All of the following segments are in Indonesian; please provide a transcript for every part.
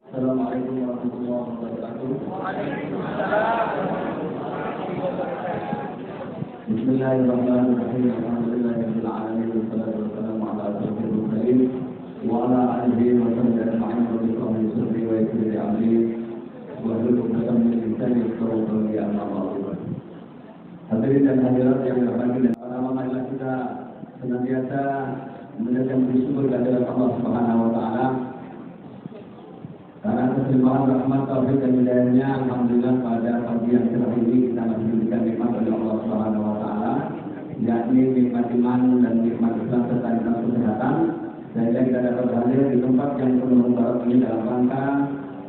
Assalamualaikum warahmatullahi wabarakatuh. Bismillahirrahmanirrahim. Alhamdulillahirabbil alamin wassalatu wassalamu ala asyrofil mursalin wa ala alihi wa sahbihi ajma'in wa bihi sirri wa yassir amri wa hlul 'uqdatam min lisani yafqahu qawli amma ba'du. Hadirin dan hadirat yang dirahmati dan marilah kita senantiasa menjadikan bersyukur kepada Allah Subhanahu wa taala. Karena kesempahan rahmat taufik dan hidayahnya, alhamdulillah pada pagi yang cerah ini kita masih diberikan nikmat oleh Allah Subhanahu wa taala, yakni nikmat iman dan nikmat Islam serta nikmat kesehatan, sehingga kita dapat hadir di tempat yang penuh mubarak ini dalam rangka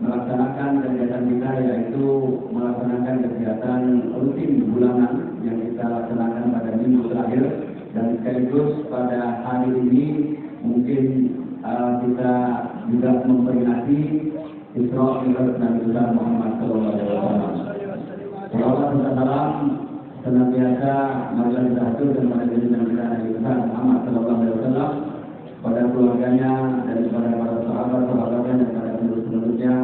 melaksanakan kegiatan kita, yaitu melaksanakan kegiatan rutin bulanan yang kita laksanakan pada minggu terakhir, dan sekaligus pada hari ini mungkin kita juga memperingati Isra Mi'raj Nabi besar Muhammad sallallahu alaihi wasallam. Salawat dan salam senantiasa marilah kita haturkan pada junjungan kita Nabi besar Muhammad sallallahu alaihi wasallam, pada keluarganya dan kepada para sahabatnya dan para penerus-penerusnya.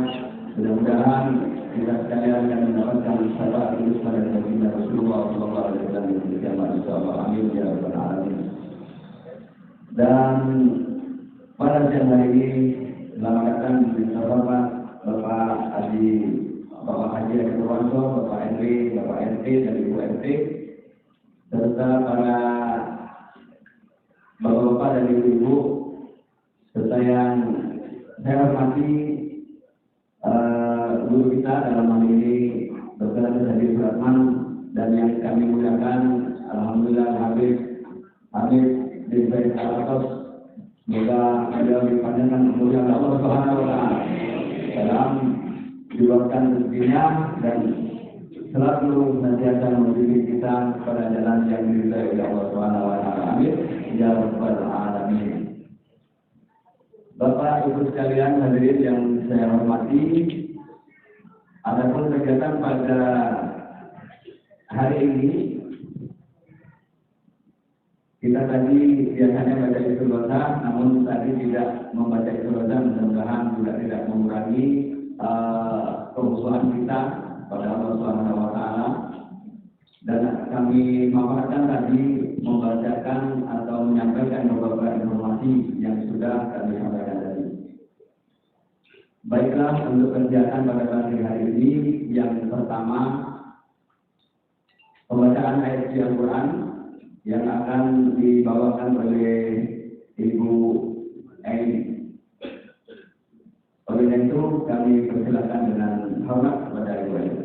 Mudah-mudahan kita sekalian akan mendapatkan syafaat itu pada baginda Rasulullah sallallahu alaihi wasallam di kiamat insyaallah. Amin ya rabbal alamin. Dan pada siang hari ini selamat datang di terhormat Bapak Haji Edi Purwanto, Bapak Henry, Bapak RT dan Ibu RT, serta para bapak-bapak dan ibu-ibu, serta yang saya hormati guru kita dalam hal ini Dr. Hadi Suratman, dan yang kami muliakan alhamdulillah Habib bin Zaid Al-Atas. Semoga beliau dipandangkan kemuliaan Allah Subhanahu wa taala dalam diluarkan rezekinya dan selalu senantiasa membimbing kita pada jalan yang diridhai oleh Allah Subhanahu wa taala. Amin ya rabbal alamin. Bapak Ibu sekalian hadirin yang saya hormati, adapun kegiatan pada hari ini, kita tadi biasanya baca istighosah, namun tadi tidak membaca istighosah, mudah-mudahan juga tidak mengurangi kehusuan kita pada Allah Subhanahu wa taala. Dan kami manfaatkan tadi membacakan atau menyampaikan beberapa informasi yang sudah kami sampaikan tadi. Baiklah, untuk kegiatan pada pagi hari ini, yang pertama pembacaan ayat Al-Quran yang akan dibawakan oleh Ibu Eni. Oleh itu kami persilakan dengan hormat kepada Ibu Eni.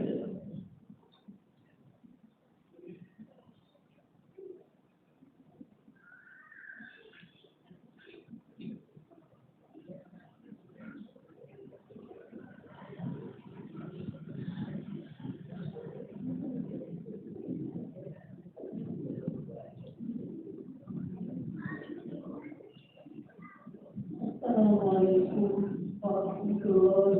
Assalamualaikum warahmatullahi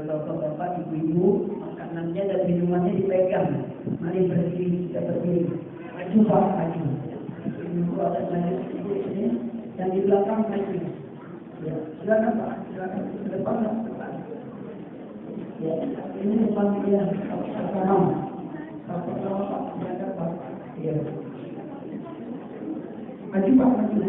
bapak-bapak, ibu-ibu, makanannya dan minumannya dipegang. Mari berdiri, kita berdiri. Maju Pak, maju. Ibu ada majlis ibu ini, yang di belakang maju. Ya, silakan Pak, silakan ke depan, ke depan. Ya, ini depan dia, Pak. Pak, silakan Pak. Ya. Maju Pak, maju.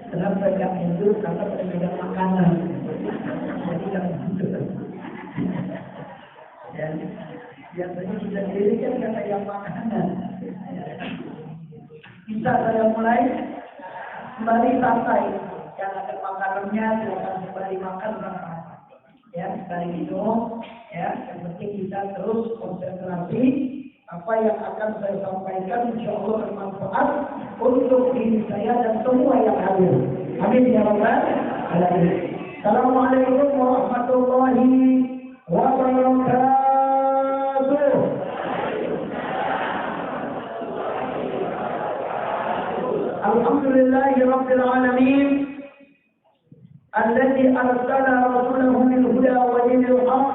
Kenapa tidak mundur? Karena pedagang makanan. Jadi tidak mundur. Dan biasanya sudah diri kan kata yang makanan. Bisa saya mulai kembali santai. Yang ada makanannya silakan kembali makan sama. Ya, sekali minum. Ya, yang penting kita terus konsentrasi. Apa yang akan saya sampaikan insya Allah bermanfaat untuk diri saya dan semua yang hadir. Amin ya rabbal alamin. Assalamualaikum warahmatullahi wabarakatuh. Alhamdulillahi rabbil alamin. Alladzi arsala rasulahu bil huda wa dinil haqq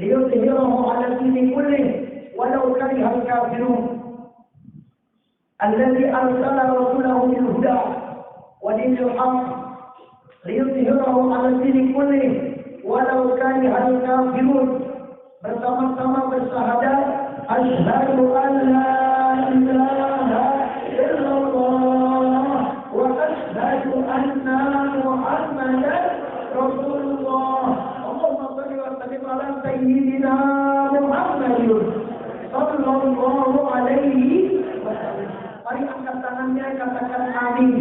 liyudhhirahu 'ala dini kullih ولو كره الكافرون الذي أرسل رسوله بالهدى ودين الحق ليظهره على الدين كله ولو كره الكافرون bersama-sama bersyahadat asyhadu an la ilaha illallah wa asyhadu anna muhammadan rasulullah. Allahumma shalli wa sallim ala sayyidina Muhammadin sallallahu alaihi wasallam. Mari angkat tangannya, katakan amin.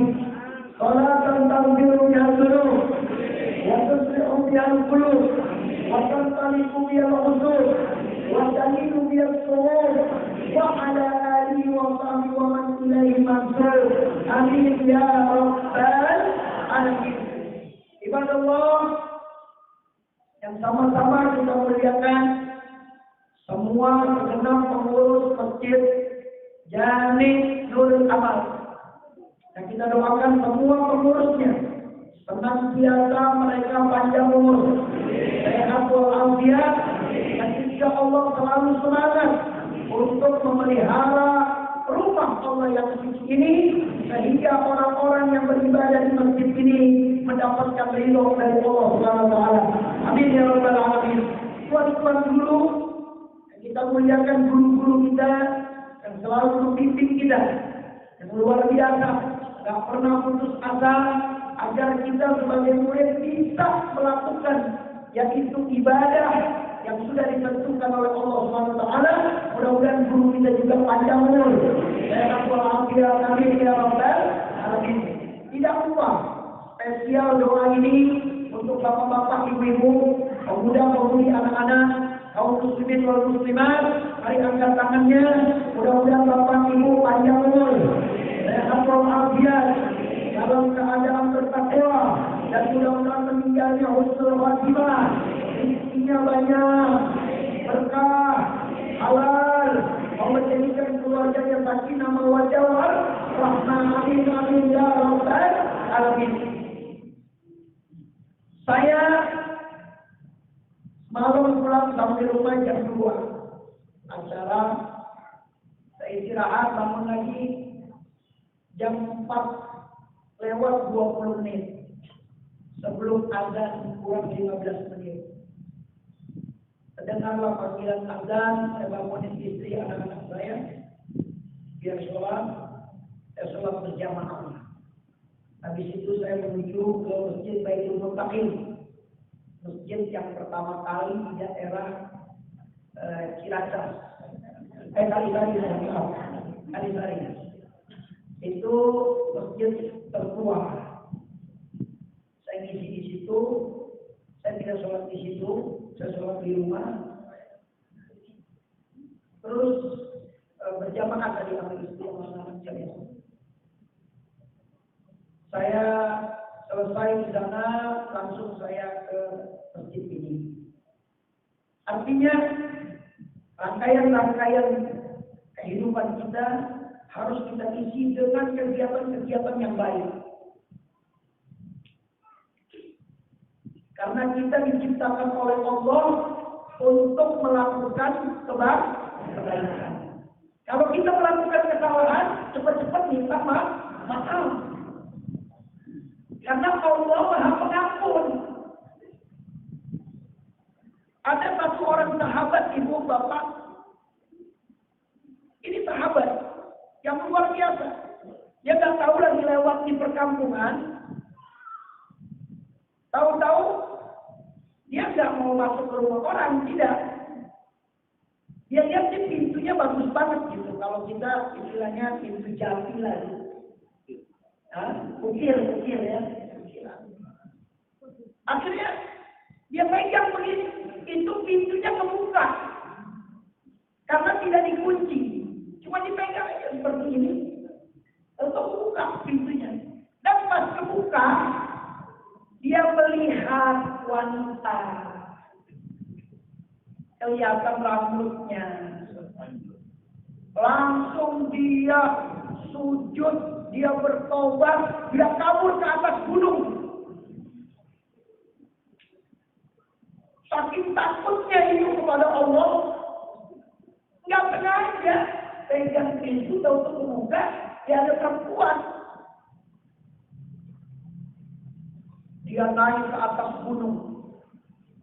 Salatan tanbiru biha dhunub wa tuslihu biha al-qulub wa tantaliqu biha al-huzur wa tanilu biha as-surur wa ala alihi wa sahbihi wa man ilaihi mansur. Amin ya rabbal alamin. Ibadallah, yang sama-sama kita muliakan semua segenap pengurus masjid Jami Nurul Amal. Dan kita doakan semua pengurusnya senantiasa mereka panjang umur, sehat walafiat, dan insya Allah selalu semangat untuk memelihara rumah Allah yang suci ini, sehingga orang-orang yang beribadah di masjid ini mendapatkan ridho dari Allah Subhanahu wa taala. Amin ya rabbal alamin. Tuan-tuan guru, kita muliakan guru-guru kita yang selalu membimbing kita, yang luar biasa, tidak pernah putus asa agar kita sebagai murid bisa melakukan yaitu ibadah yang sudah ditentukan oleh Allah Subhanahu wa taala. Mudah-mudahan guru kita juga panjang umur. Ya Rabbal alamin ya rabbal alamin. Tidak lupa spesial doa ini untuk bapak-bapak, ibu-ibu, pemuda-pemudi, anak-anak, kaum muslimin wal muslimat. Mari angkat tangannya. Mudah-mudahan bapak ibu panjang umur, sehat walafiat, dalam keadaan bertakwa, dan mudah-mudahan meninggalnya husnul khatimah. Rezekinya banyak, berkah, halal, menjadikan keluarganya sakinah mawaddah warahmah. Amin amin ya rabbal alamin. Saya malam pulang sampai rumah jam 2. Acara saya istirahat, bangun lagi jam 4:20 sebelum azan kurang 15 menit. Dengarlah panggilan azan, saya bangunin istri anak-anak saya biar sholat, saya sholat berjamaah. Habis itu saya menuju ke Masjid Baitul Muttaqin, masjid yang pertama kali di daerah Ciracas, Kalisari. Itu masjid tertua. Saya ngisi di situ, saya tidak sholat di situ, saya sholat di rumah. Terus berjamaah tadi sama istri sama anak saya. Saya selesai di sana, langsung saya ke masjid ini. Artinya rangkaian-rangkaian kehidupan kita harus kita isi dengan kegiatan-kegiatan yang baik. Karena kita diciptakan oleh Allah untuk melakukan kebaikan. Kalau kita melakukan kesalahan, cepat-cepat minta maaf. Karena Allah Maha Pengampun. Ada satu orang sahabat, ibu bapak, ini sahabat yang luar biasa. Dia nggak tahu lagi lewat di perkampungan. Tahu-tahu dia nggak mau masuk ke rumah orang, tidak. Dia lihat di pintunya bagus banget gitu. Kalau kita istilahnya pintu jati lah. Ukir ya. Akhirnya dia pegang begini, itu pintunya kebuka karena tidak dikunci, cuma dipegang aja seperti ini, lalu buka pintunya. Dan pas kebuka, dia melihat wanita, kelihatan rambutnya, langsung dia sujud, dia bertobat, dia kabur ke atas gunung. Saking takutnya itu kepada Allah, nggak sengaja pegang pintu, tahu kebuka, dia ada perempuan. Dia naik ke atas gunung.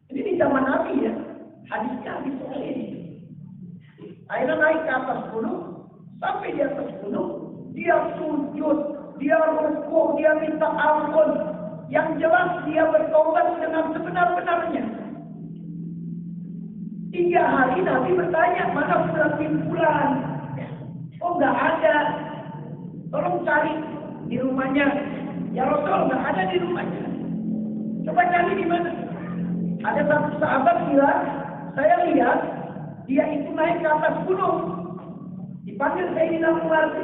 Ini di zaman Nabi ya, hadisnya hadis soal ini. Akhirnya naik ke atas gunung, sampai di atas gunung, dia sujud, dia rukuk, dia minta ampun. Yang jelas dia bertobat dengan sebenar-benarnya. 3 hari Nabi bertanya, mana bulan? Oh nggak ada. Tolong cari di rumahnya. Ya Rasul, nggak ada di rumahnya. Coba cari di mana? Ada satu sahabat bilang, saya lihat dia itu naik ke atas gunung. Dipanggil Sayyidina Umar.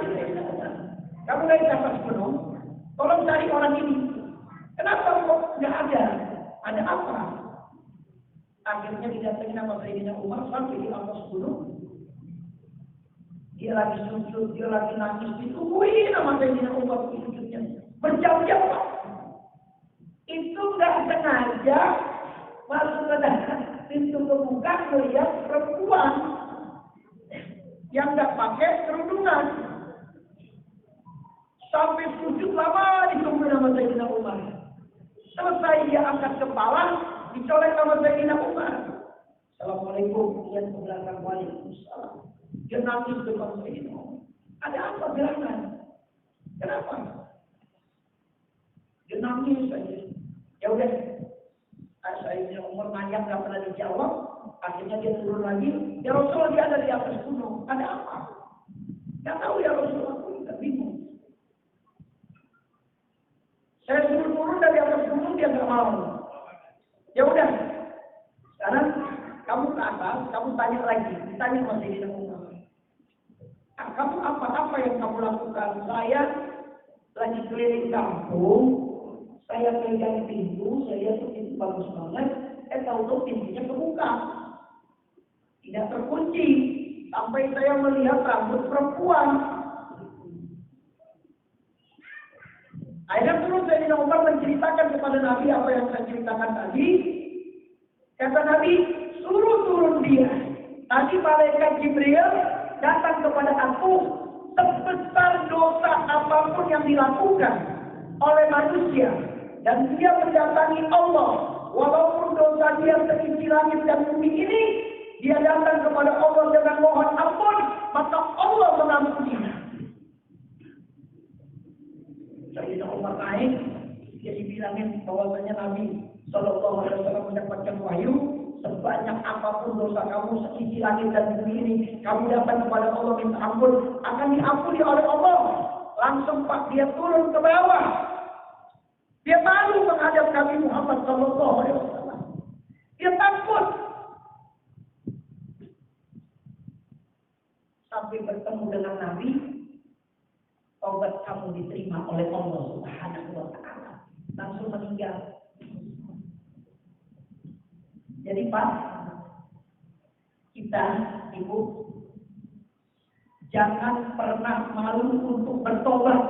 Kamu naik ke atas gunung, tolong cari orang ini. Kenapa kok nggak ada? Ada apa? Akhirnya didatangi nama Sayyidina Umar sampai di atas gunung. Dia lagi sujud, dia lagi nangis, ditungguin nama Sayyidina Umar sujudnya. Berjam-jam Pak. Itu nggak sengaja masuk ke dalam pintu kebuka melihat perempuan yang nggak pakai kerudungan. Sampai sujud lama ditunggu sama Sayyidina Umar. Assalamualaikum, lihat ke belakang, waalaikumsalam. Dia nangis depan Sayyidina Umar. Ada apa gerangan? Kenapa? Dia nangis saja. Ya udah, Sayyidina Umar nanya nggak pernah dijawab. Akhirnya dia turun lagi. Ya Rasulullah, dia ada di atas gunung. Ada apa? Nggak tahu ya Rasulullah, aku nggak bingung. Saya suruh turun dari atas gunung, dia nggak mau. Ya udah, sekarang kamu ke atas, kamu tanya lagi, ditanya sama Sayyidina Umar. Kamu apa yang kamu lakukan? Saya lagi keliling kampung, saya pegang pintu, saya lihat pintu bagus banget, tahu-tahu pintunya kebuka, tidak terkunci, sampai saya melihat rambut perempuan. Akhirnya terus Sayyidina Umar menceritakan kepada Nabi apa yang saya ceritakan tadi. Kata Nabi, suruh turun dia. Tadi malaikat Jibril datang kepada aku, sebesar dosa apapun yang dilakukan oleh manusia, dan dia mendatangi Allah, walaupun dosa dia seisi langit dan bumi ini, dia datang kepada Allah dengan mohon ampun, maka Allah mengampuninya. Sayyidina Umar naik, dia dibilangin bahwasanya Nabi Sallallahu Alaihi Wasallam mendapatkan wahyu, sebanyak apapun dosa kamu seisi langit dan bumi ini, kamu datang kepada Allah minta ampun, akan diampuni oleh Allah. Langsung Pak dia turun ke bawah. Dia malu menghadap Nabi Muhammad Sallallahu Alaihi Wasallam. Dia takut. Sampai bertemu dengan Nabi, taubat kamu diterima oleh Allah Subhanahu wa Ta'ala. Langsung meninggal. Jadi Pak, kita Ibu jangan pernah malu untuk bertobat.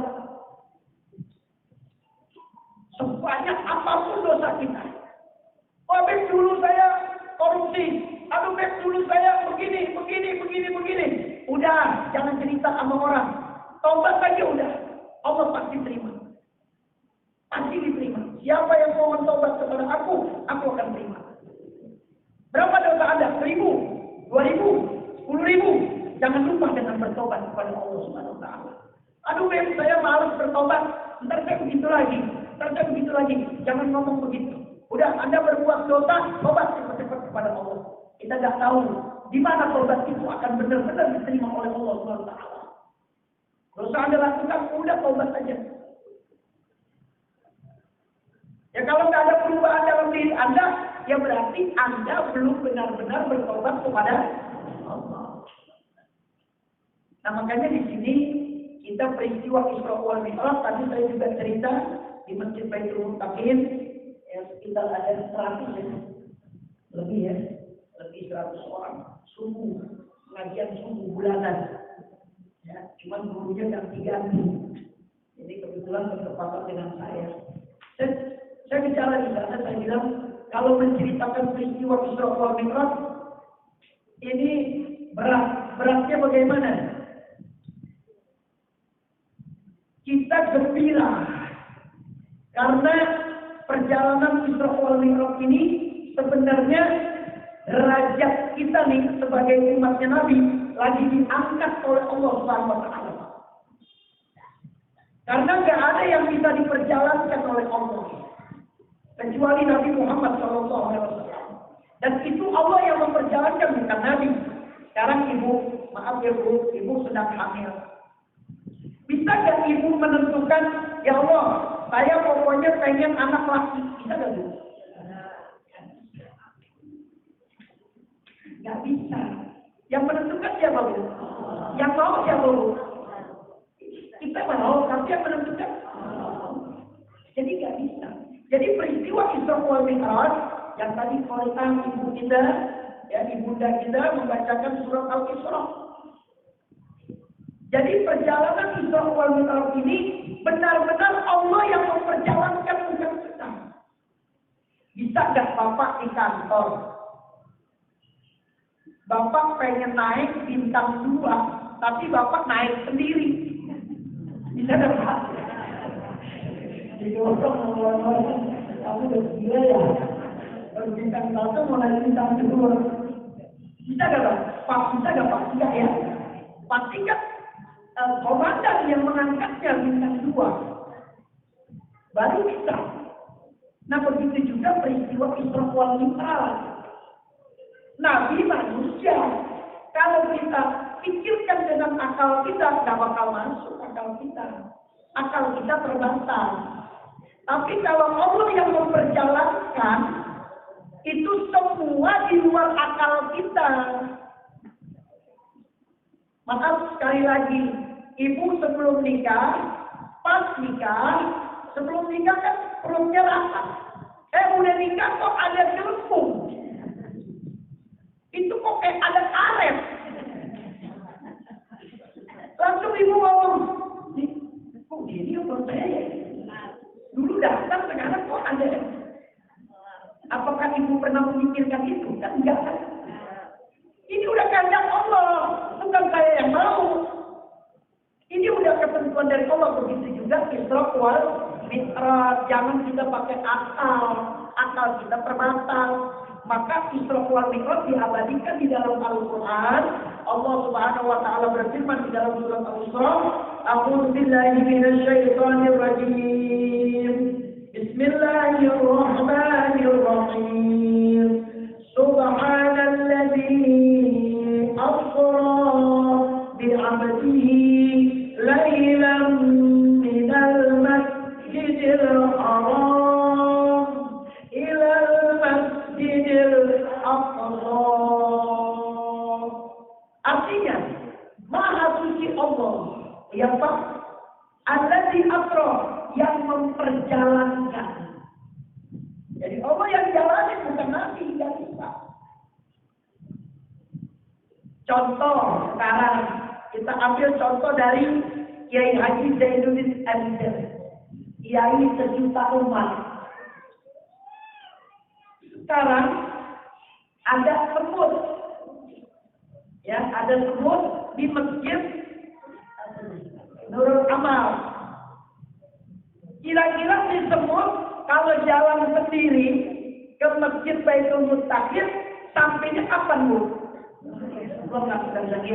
Sebanyak apapun dosa kita. Oh, Beb, dulu saya korupsi. Aduh, Beb, dulu saya begini. Udah, jangan cerita sama orang. Tobat saja udah. Allah pasti terima. Pasti diterima. Siapa yang mau mentobat kepada aku akan terima. Berapa dosa Anda? 1.000, 2.000, 10.000. Jangan lupa dengan bertobat kepada Allah Subhanahu wa Ta'ala. Aduh, Beb, saya malas bertobat. Ntar saya begitu lagi. Jangan ngomong begitu. Udah, Anda berbuat dosa, tobat cepat-cepat kepada Allah. Kita nggak tahu di mana tobat itu akan benar-benar diterima oleh Allah Subhanahu wa Ta'ala. Dosa Anda lakukan, udah tobat saja. Ya kalau nggak ada perubahan dalam diri Anda, ya berarti Anda belum benar-benar bertobat kepada Allah. Nah makanya di sini kita peristiwa Isra wal Mi'raj, tadi saya juga cerita di Masjid Baitul Muttaqin, ya sekitar ada 100 ya, lebih 100 orang subuh, pengajian subuh bulanan. Ya, cuman gurunya ganti-ganti. Jadi kebetulan bertepatan dengan saya. Saya bicara di sana, saya bilang kalau menceritakan peristiwa Isra wal Mi'raj ini beratnya bagaimana? Kita gembira karena perjalanan Isra wal Mi'raj ini sebenarnya derajat kita nih sebagai umatnya Nabi lagi diangkat oleh Allah Subhanahu wa Ta'ala. Karena nggak ada yang bisa diperjalankan oleh Allah kecuali Nabi Muhammad Sallallahu Alaihi Wasallam. Dan itu Allah yang memperjalankan, bukan Nabi. Sekarang Ibu, maaf ya Bu, Ibu sedang hamil. Bisa nggak Ibu menentukan, ya Allah, saya pokoknya pengen anak laki? Bisa nggak Bu? Nggak bisa. Yang menentukan siapa Bu? Yang mau siapa Bu? Kita mau, tapi yang menentukan. Jadi nggak bisa. Jadi peristiwa Isra wal Mi'raj yang tadi Khalilah ibu kita, ya ibunda kita membacakan surat Al-Isra. Jadi perjalanan Isra wal Mi'raj ini benar-benar Allah yang memperjalankan, bukan kita. Bisa nggak Bapak di kantor? Bapak pengen naik bintang 2, tapi Bapak naik sendiri. Bisa nggak Pak? Didorong orang-orang, kamu udah gila ya? Kalau bintang 1 mulai bintang 2. Bisa nggak Pak? Bisa nggak Pak? Tidak ya. Pasti kan komandan yang mengangkatnya bintang 2. Baru bisa. Nah begitu juga peristiwa Isra wal Mi'raj. Nabi manusia. Kalau kita pikirkan dengan akal kita, tidak bakal masuk akal kita. Akal kita terbatas. Tapi kalau Allah yang memperjalankan, itu semua di luar akal kita. Maka sekali lagi, ibu sebelum nikah, pas nikah, sebelum nikah kan perutnya rata. Udah nikah kok ada jelpung. Itu kok kayak ada karet. Langsung ibu ngomong, kok gini menurut saya ya? Dulu datang, sekarang kok ada. Apakah ibu pernah memikirkan itu? Kan enggak kan? Ini udah kehendak Allah, bukan saya yang mau. Ini udah ketentuan dari Allah. Begitu juga Isra wal Mi'raj. Jangan kita pakai akal kita terbatas. Maka Isra wal Mi'raj diabadikan di dalam Al-Quran. Allah Subhanahu wa Ta'ala berfirman di dalam surat Al-Isra, A'udzu billahi minasy syaithanir rajim. Bismillahirrahmanirrahim. Subhanalladzi asra bi'abdihi lailan minal masjidil haram ilal masjidil aqsa. Artinya, Maha Suci Allah yang Alladzi asra, yang memperjalankan. Jadi Allah yang jalani, bukan Nabi yang bisa. Contoh sekarang kita ambil contoh dari Kiai Haji Zainuddin Amir, Kiai sejuta umat. Sekarang ada semut, ya ada semut di masjid Nurul Amal. Kira-kira si semut kalau jalan sendiri ke masjid Baitul Mustaqim, sampainya kapan Bu? Belum lagi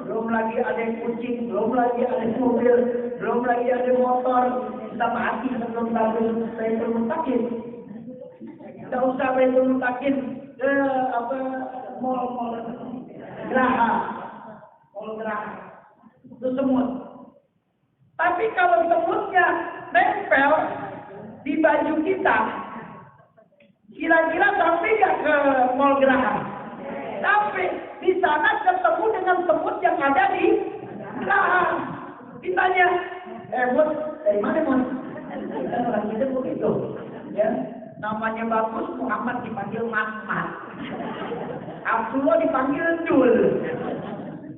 belum lagi ada kucing, belum lagi ada mobil, belum lagi ada motor, kita mati sebelum Baitul Mustaqim. Tidak usah Baitul Mustaqim ke mall Geraha, mall Geraha. Itu semut. Tapi kalau semutnya nempel di baju kita, kira-kira sampai nggak ke mall Geraha? Sampai. Di sana ketemu dengan semut yang ada di Geraha. Ditanya, Mut, dari mana Mut? Orang kita begitu. Ya, namanya bagus, Muhammad dipanggil Muhammad, Abdullah dipanggil Dul.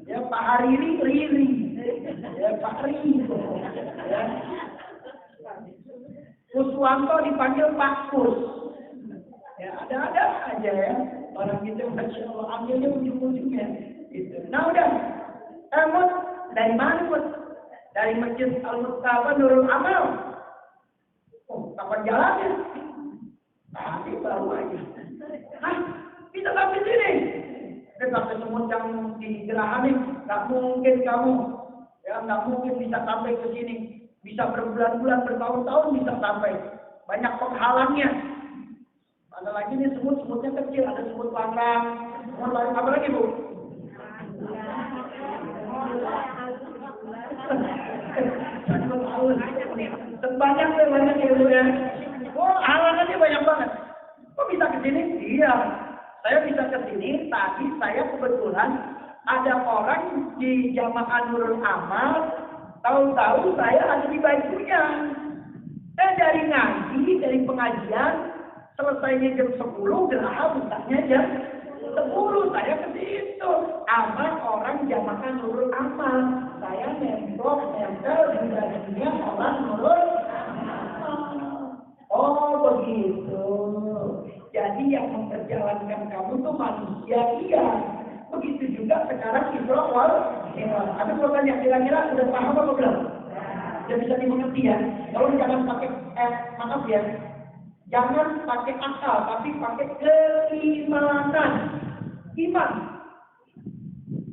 Ya, Pak Hariri, Riri. Ya, Pak Riri. Ya. Kuswanto dipanggil Pak Kus. Ya, ada aja ya. Orang kita, Masya Allah, ambilnya ujung-ujungnya. Gitu. Nah, udah. Mut, dari mana, Mut? Dari Masjid Al-Mustafa Nurul Amal. Oh, kapan jalannya? Tadi baru aja. Hah? Bisa sampai sini? Dia sampai semut yang di Geraha nih, nggak mungkin kamu, ya nggak mungkin bisa sampai ke sini, bisa berbulan-bulan, bertahun-tahun bisa sampai, banyak penghalangnya. Ada lagi nih semutnya kecil, ada semut langgang, semut lain apa lagi Bu? Banyak ya Bu ya. Oh halangannya banyak banget. Kok bisa ke sini? Iya. Saya bisa ke sini, tadi saya kebetulan ada orang di Jamaah Nurul Amal, tahu-tahu saya ada di bajunya. Dari ngaji, dari pengajian, selesainya jam 10, Geraha bukanya jam 10, saya ke situ. Sama orang Jamaah Nurul Amal, saya nempel di bajunya orang Nurul Amal. Oh begitu. Jadi yang memperjalankan kamu tuh manusia, iya. Begitu juga sekarang Isra wal Mi'raj. Ada pertanyaan, kira-kira udah paham apa belum? Udah bisa dimengerti ya? Kalau jangan pakai maaf ya. Jangan pakai akal, tapi pakai keimanan. Iman.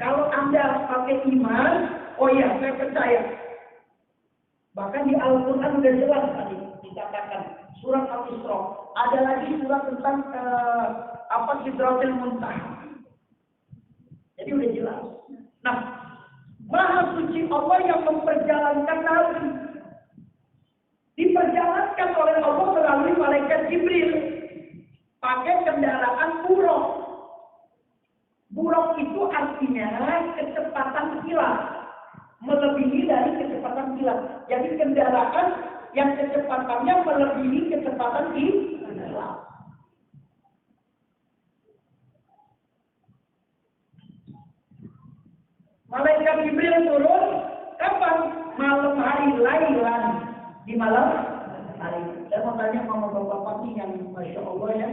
Kalau Anda pakai iman, oh iya, saya percaya. Bahkan di Al-Quran sudah jelas tadi dikatakan surat Al-Isra. Ada lagi surat tentang Sidratul Muntaha. Jadi udah jelas. Nah, Maha Suci Allah yang memperjalankan Nabi. Diperjalankan oleh Allah melalui malaikat Jibril. Pakai kendaraan buruk. Buruk itu artinya kecepatan kilat. Melebihi dari kecepatan kilat. Jadi kendaraan yang kecepatannya melebihi kecepatan kilat. Malaikat Jibril turun kapan? Malam hari, lailan. Di malam hari. Saya mau tanya sama bapak-bapak nih yang Masya Allah ya.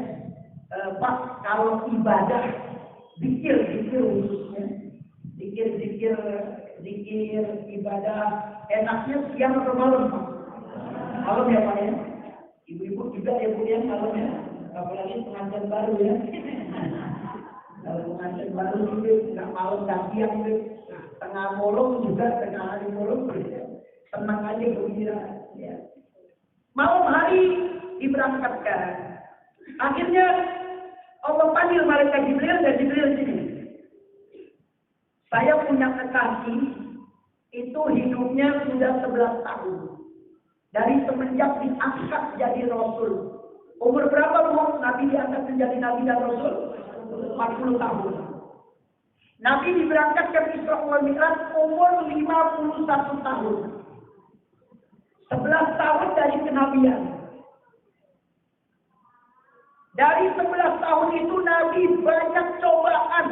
Pak, kalau ibadah, zikir khususnya. Zikir, ibadah, enaknya siang atau malam, Pak? Malam ya, Pak ya? Ibu-ibu juga ya, Bu ya, malam ya? Apalagi pengantin baru ya. Kalau pengantin baru juga, nggak malam, nggak siang juga. Tengah bolong juga, tengah hari bolong juga. Tenang aja, gembira. Ya. Malam hari diberangkatkan. Akhirnya Allah panggil malaikat Jibril dan Jibril sini. Saya punya kekasih, itu hidupnya sudah 11 tahun. Dari semenjak diangkat jadi Rasul. Umur berapa Bu? Nabi diangkat menjadi Nabi dan Rasul? 40 tahun. Nabi diberangkatkan Isra wal Mi'raj umur 51 tahun. 11 tahun dari kenabian. Dari 11 tahun itu Nabi banyak cobaan.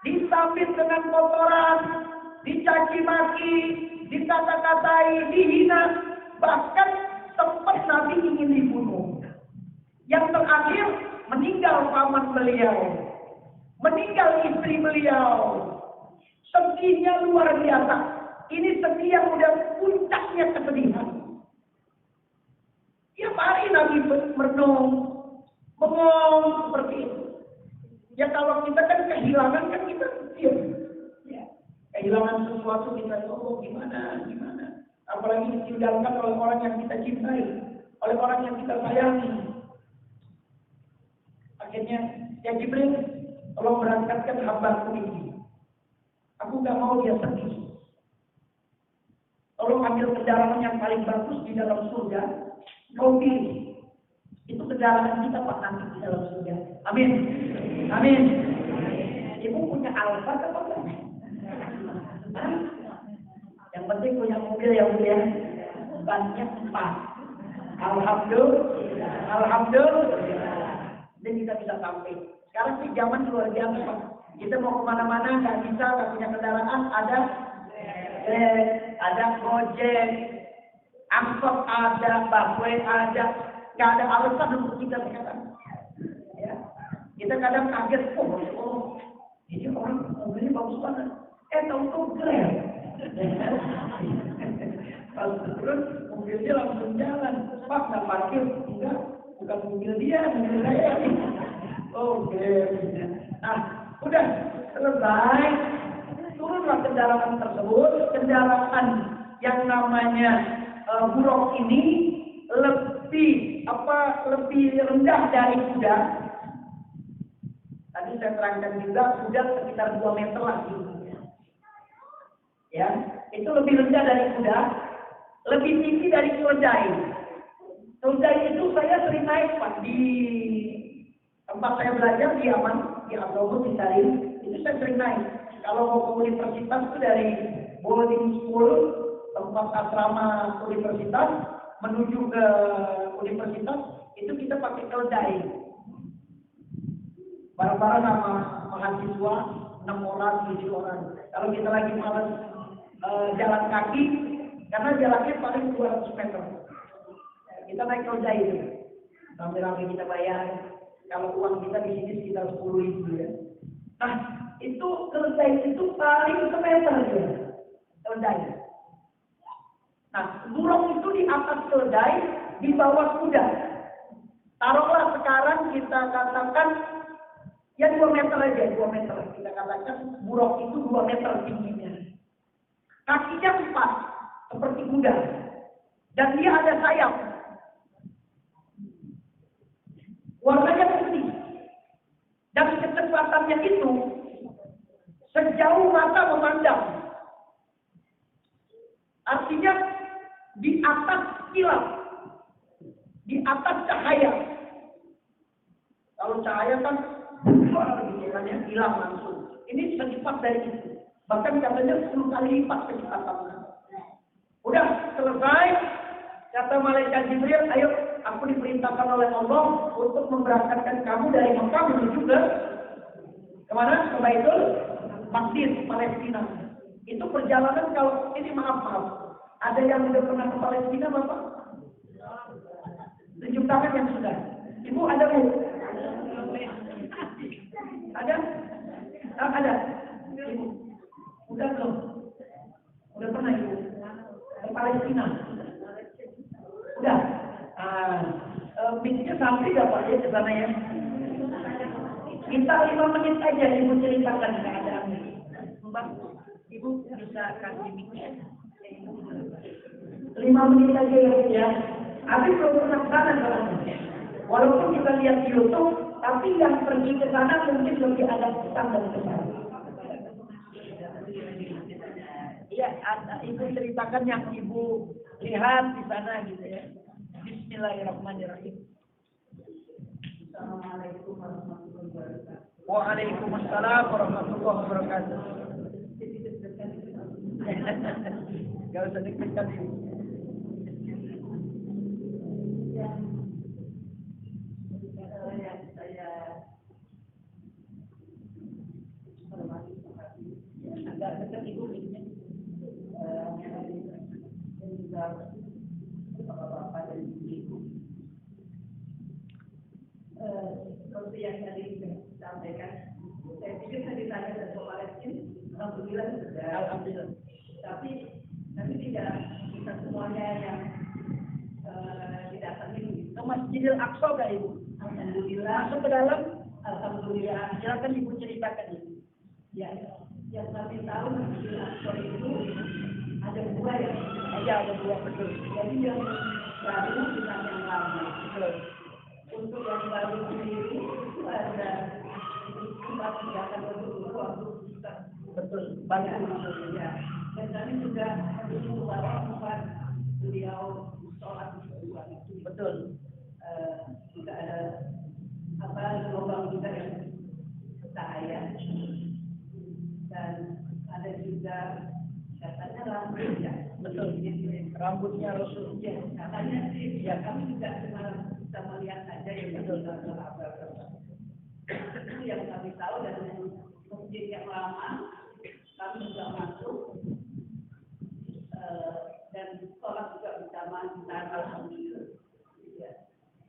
Disambit dengan kotoran, dicaci maki, dikata-katai, dihina, bahkan sempat Nabi ingin dibunuh. Yang terakhir meninggal paman beliau, meninggal istri beliau. Sedihnya luar biasa. Ini sedih yang udah puncaknya kesedihan. Tiap hari Nabi merenung, bengong seperti itu. Ya kalau kita kan kehilangan kan kita diam. Ya. Kehilangan sesuatu kita gimana. Apalagi ditinggalkan oleh orang yang kita cintai, oleh orang yang kita sayangi. Akhirnya ya Jibril, tolong berangkatkan hambaku ini. Aku gak mau dia sedih. Tolong ambil kendaraan yang paling bagus di dalam surga. Kau pilih. Itu kendaraan kita Pak nanti di dalam surga. Amin. Amin. Ibu punya Alfa atau enggak? Yang penting punya mobil ya Bu ya. Bannya 4. Alhamdulillah. Dan kita bisa sampai. Sekarang sih zaman luar biasa Pak. Kita mau kemana-mana nggak punya kendaraan, ada Gojek, angkot ada, busway ada, nggak ada alasan untuk kita sekarang. Ya. Kita kadang kaget, ini orang mobilnya bagus banget. Tahu-tahu Grab. Kalau terus mobilnya langsung jalan. Pak, nggak parkir? Enggak, bukan mobil dia, mobil saya. Oke. Nah, udah selesai. Turunlah kendaraan tersebut. Kendaraan yang namanya buruk ini lebih rendah dari kuda. Tadi saya terangkan juga kuda sekitar 2 meter lagi. Ya, itu lebih rendah dari kuda, lebih tinggi dari keledai. Keledai itu saya sering naik Pak di tempat saya belajar di Yaman, di Abdul di Salim, itu saya sering naik. Kalau mau ke universitas itu dari boarding school, tempat asrama universitas, menuju ke universitas, itu kita pakai keledai. Bareng-bareng sama mahasiswa, 6 orang, 7 orang. Kalau kita lagi malas jalan kaki, karena jalannya paling 200 meter. Kita naik keledai itu. Rame-rame kita bayar. Kalau uang kita di sini sekitar 10.000 ya. Nah, itu keledai itu paling semeter ya. Keledai. Nah, burung itu di atas keledai, di bawah kuda. Taruhlah sekarang kita katakan ya 2 meter aja, 2 meter. Kita katakan buruk itu 2 meter tingginya. Kakinya 4 seperti kuda. Dan dia ada sayap. Warnanya putih. Dan kecepatannya itu sejauh mata memandang. Artinya di atas kilat, di atas cahaya. Kalau cahaya kan hilang langsung. Ini secepat dari itu. Bahkan katanya 10 kali lipat kecepatannya. Udah selesai. Kata malaikat Jibril, ayo aku diperintahkan oleh Allah untuk memberangkatkan kamu dari Mekah menuju ke kemana? Ke Baitul Maqdis, Palestina. Itu perjalanan kalau ini maaf. Ada yang udah pernah ke Palestina, Bapak? Tunjuk tangan yang sudah. Ibu ada, Bu? Ada? Ada. Ibu. Udah belum? Udah pernah, Ibu? Ke Palestina. Udah. Bisnya sampai gak Pak ya ke sana ya? Kita 5 menit aja Ibu ceritakan keadaannya. Mbak, Ibu bisa kasih mikir. 5 menit aja ya. Habis belum pernah ke sana soalnya. Walaupun kita lihat di YouTube, tapi yang pergi ke sana mungkin lebih ada kesan dan kesan. Iya, Ibu ceritakan yang Ibu lihat di sana gitu ya. Bismillahirrahmanirrahim. Assalamualaikum warahmatullahi wabarakatuh. Waalaikumsalam warahmatullahi wabarakatuh. Gak usah deg-degan Ibu. Agak dekat Ibu ini. Bapak dan Ibu. Seperti yang tadi disampaikan, saya pikir saya ditanya dari Palestina, alhamdulillah sudah. Alhamdulillah. Tapi tidak kita semuanya yang didatangi ke Masjidil Aqsa nggak Ibu? Alhamdulillah. Masuk ke dalam? Alhamdulillah. Silakan Ibu ceritakan Ibu. Ya, yang kami tahu Masjidil Aqsa itu ada 2 ya. Ada 2 betul. Jadi yang baru dengan yang lama. Betul. Untuk yang baru sendiri itu ada tempat tindakan untuk waktu kita. Betul. Banyak ya. Dan kami juga membawa tempat beliau sholat berdua. Betul. Juga ada gelombang juga yang cahaya. Dan ada juga katanya rambutnya. Betul. Rambutnya Rasulullah. Katanya sih, ya kami juga cuma bisa melihat saja yang betul. Itu yang kami tahu dan masjid yang lama kami juga masuk dan sholat juga bersama di sana alhamdulillah.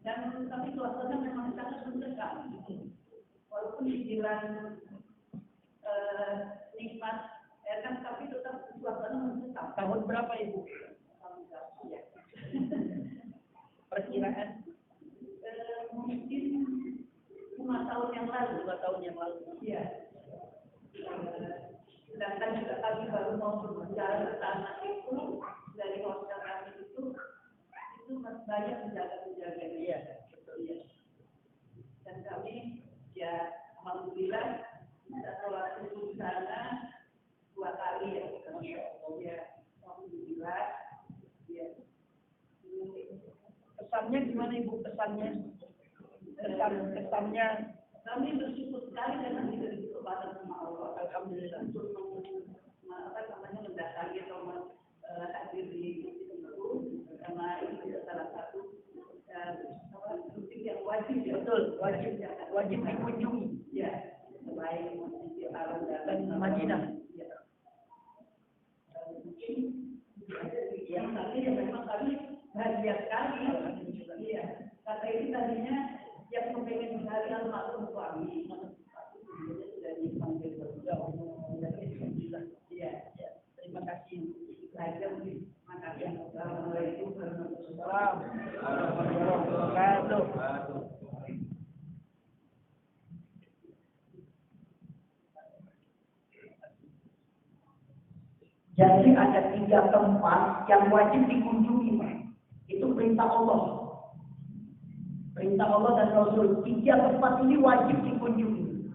Dan kami suasana memang sangat mendekat. Walaupun dibilang nikmat, kan tapi tetap suasana mendekat. Tahun berapa Ibu? Tahun berapa ya? Perkiraan? Mungkin 5 tahun yang lalu. 5 tahun yang lalu. Iya. Sedangkan juga kami baru mau berbicara ke sana itu dari hotel kami itu banyak penjaga-penjaga. Iya, betul ya. Dan kami ya alhamdulillah bisa sholat di sana 2 kali ya. Ya, alhamdulillah. Ya. Kesannya gimana Ibu? Kesannya kami bersyukur sekali karena diberi kesempatan sama Allah. Alhamdulillah. Untuk mendatangi atau hadir di itu karena itu salah satu yang wajib. Betul, wajib dikunjungi. Ya, selain Masjid Al dan Madinah. Ya. Yang tadi yang memang kami bahagia sekali. Iya, kata ini tadinya yang pengen mencari almarhum suami, sudah dipanggil beliau. Iya, terima kasih. Terima kasih. Assalamualaikum warahmatullahi Jadi ada 3 tempat yang wajib dikunjungi, Pak. Itu perintah Allah. Perintah Allah dan Rasul. 3 tempat ini wajib dikunjungi.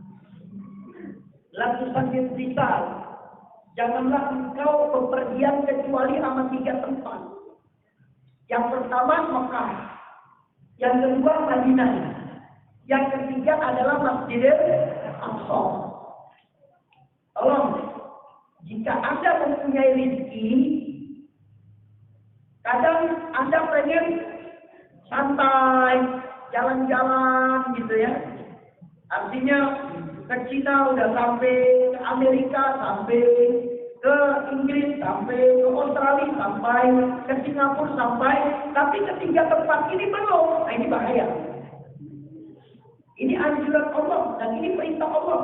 La tusaffir risal. Janganlah engkau bepergian kecuali sama 3 tempat. Yang pertama Mekah. Yang kedua Madinah. Yang ketiga adalah Masjidil Aqsa. Tolong, jika Anda mempunyai rezeki, kadang Anda pengen santai, jalan-jalan gitu ya. Artinya ke Cina udah sampai, ke Amerika sampai, ke Inggris sampai, ke Australia sampai, ke Singapura sampai, tapi ketiga tempat ini belum. Nah ini bahaya. Ini anjuran Allah dan ini perintah Allah.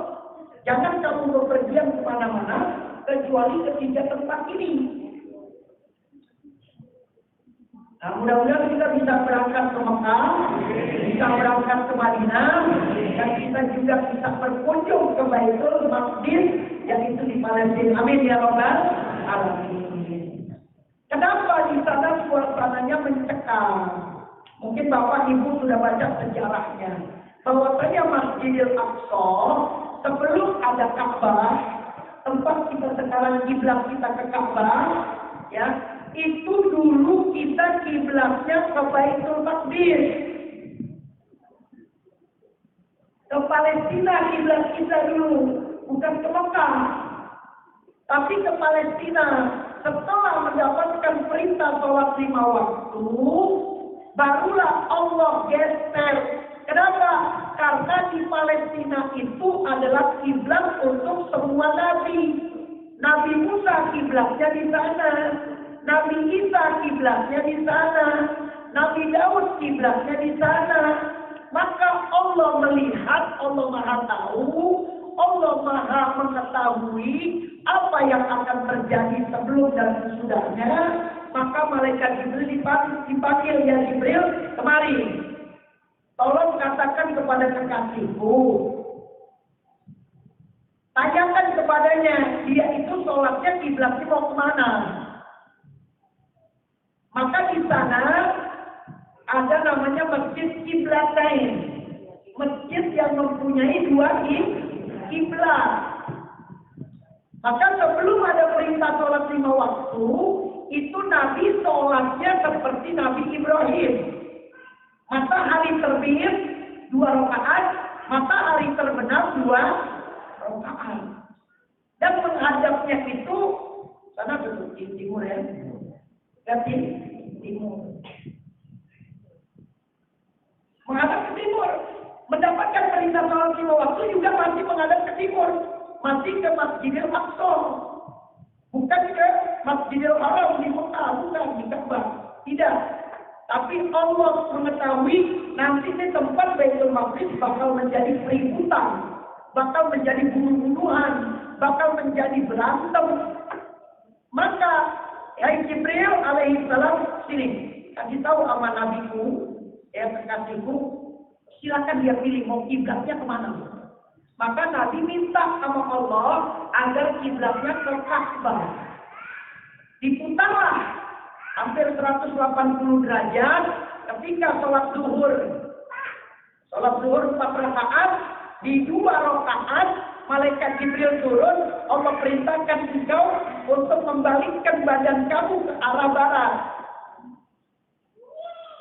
Jangan kamu bepergian kemana-mana kecuali ketiga tempat ini. Nah, mudah-mudahan kita bisa berangkat ke Mekah, bisa berangkat ke Madinah, dan kita juga bisa berkunjung ke Baitul Maqdis yang itu di Palestina. Amin ya Rabbal Alamin. Kenapa di sana suasananya mencekam? Mungkin Bapak Ibu sudah baca sejarahnya. Bahwasanya Masjidil Aqsa sebelum ada Ka'bah, tempat kita sekarang kiblat kita ke Ka'bah, ya. Itu dulu kita kiblatnya ke Baitul Maqdis. Ke Palestina kiblat kita dulu, bukan ke Mekah. Tapi ke Palestina. Setelah mendapatkan perintah sholat 5 waktu, barulah Allah geser. Kenapa? Karena di Palestina itu adalah kiblat untuk semua nabi. Nabi Musa kiblatnya di sana. Nabi Isa kiblatnya di sana, Nabi Daud kiblatnya di sana. Maka Allah melihat, Allah Maha tahu, Allah Maha mengetahui apa yang akan terjadi sebelum dan sesudahnya. Maka malaikat Jibril dipanggil, ya Jibril, kemari. Tolong katakan kepada kekasihku, tanyakan kepadanya, dia itu sholatnya kiblatnya mau kemana? Maka di sana ada namanya Masjid Qiblatain. Masjid yang mempunyai 2 kiblat. Maka sebelum ada perintah sholat 5 waktu, itu Nabi sholatnya seperti Nabi Ibrahim. Matahari terbit 2 rakaat, matahari terbenam 2 rakaat. Dan menghadapnya itu, sana betul di timur ya. Ganti timur. Menghadap ke timur. Mendapatkan perintah sholat 5 waktu juga masih menghadap ke timur. Masih ke Masjidil Aqsa. Bukan ke Masjidil Haram di Mekah, bukan di Ka'bah. Tidak. Tapi Allah mengetahui nanti di tempat Baitul Maqdis bakal menjadi keributan, bakal menjadi bunuh-bunuhan, bakal menjadi berantem. Maka hai Jibril alaihi salam, sini, kasih tahu sama nabiku, ya kekasihku, silakan dia pilih mau kiblatnya kemana. Maka Nabi minta sama Allah agar kiblatnya ke Ka'bah. Diputarlah hampir 180 derajat ketika sholat zuhur. Sholat zuhur 4 rakaat, di 2 rakaat malaikat Jibril turun, Allah perintahkan engkau untuk membalikkan badan kamu ke arah barat.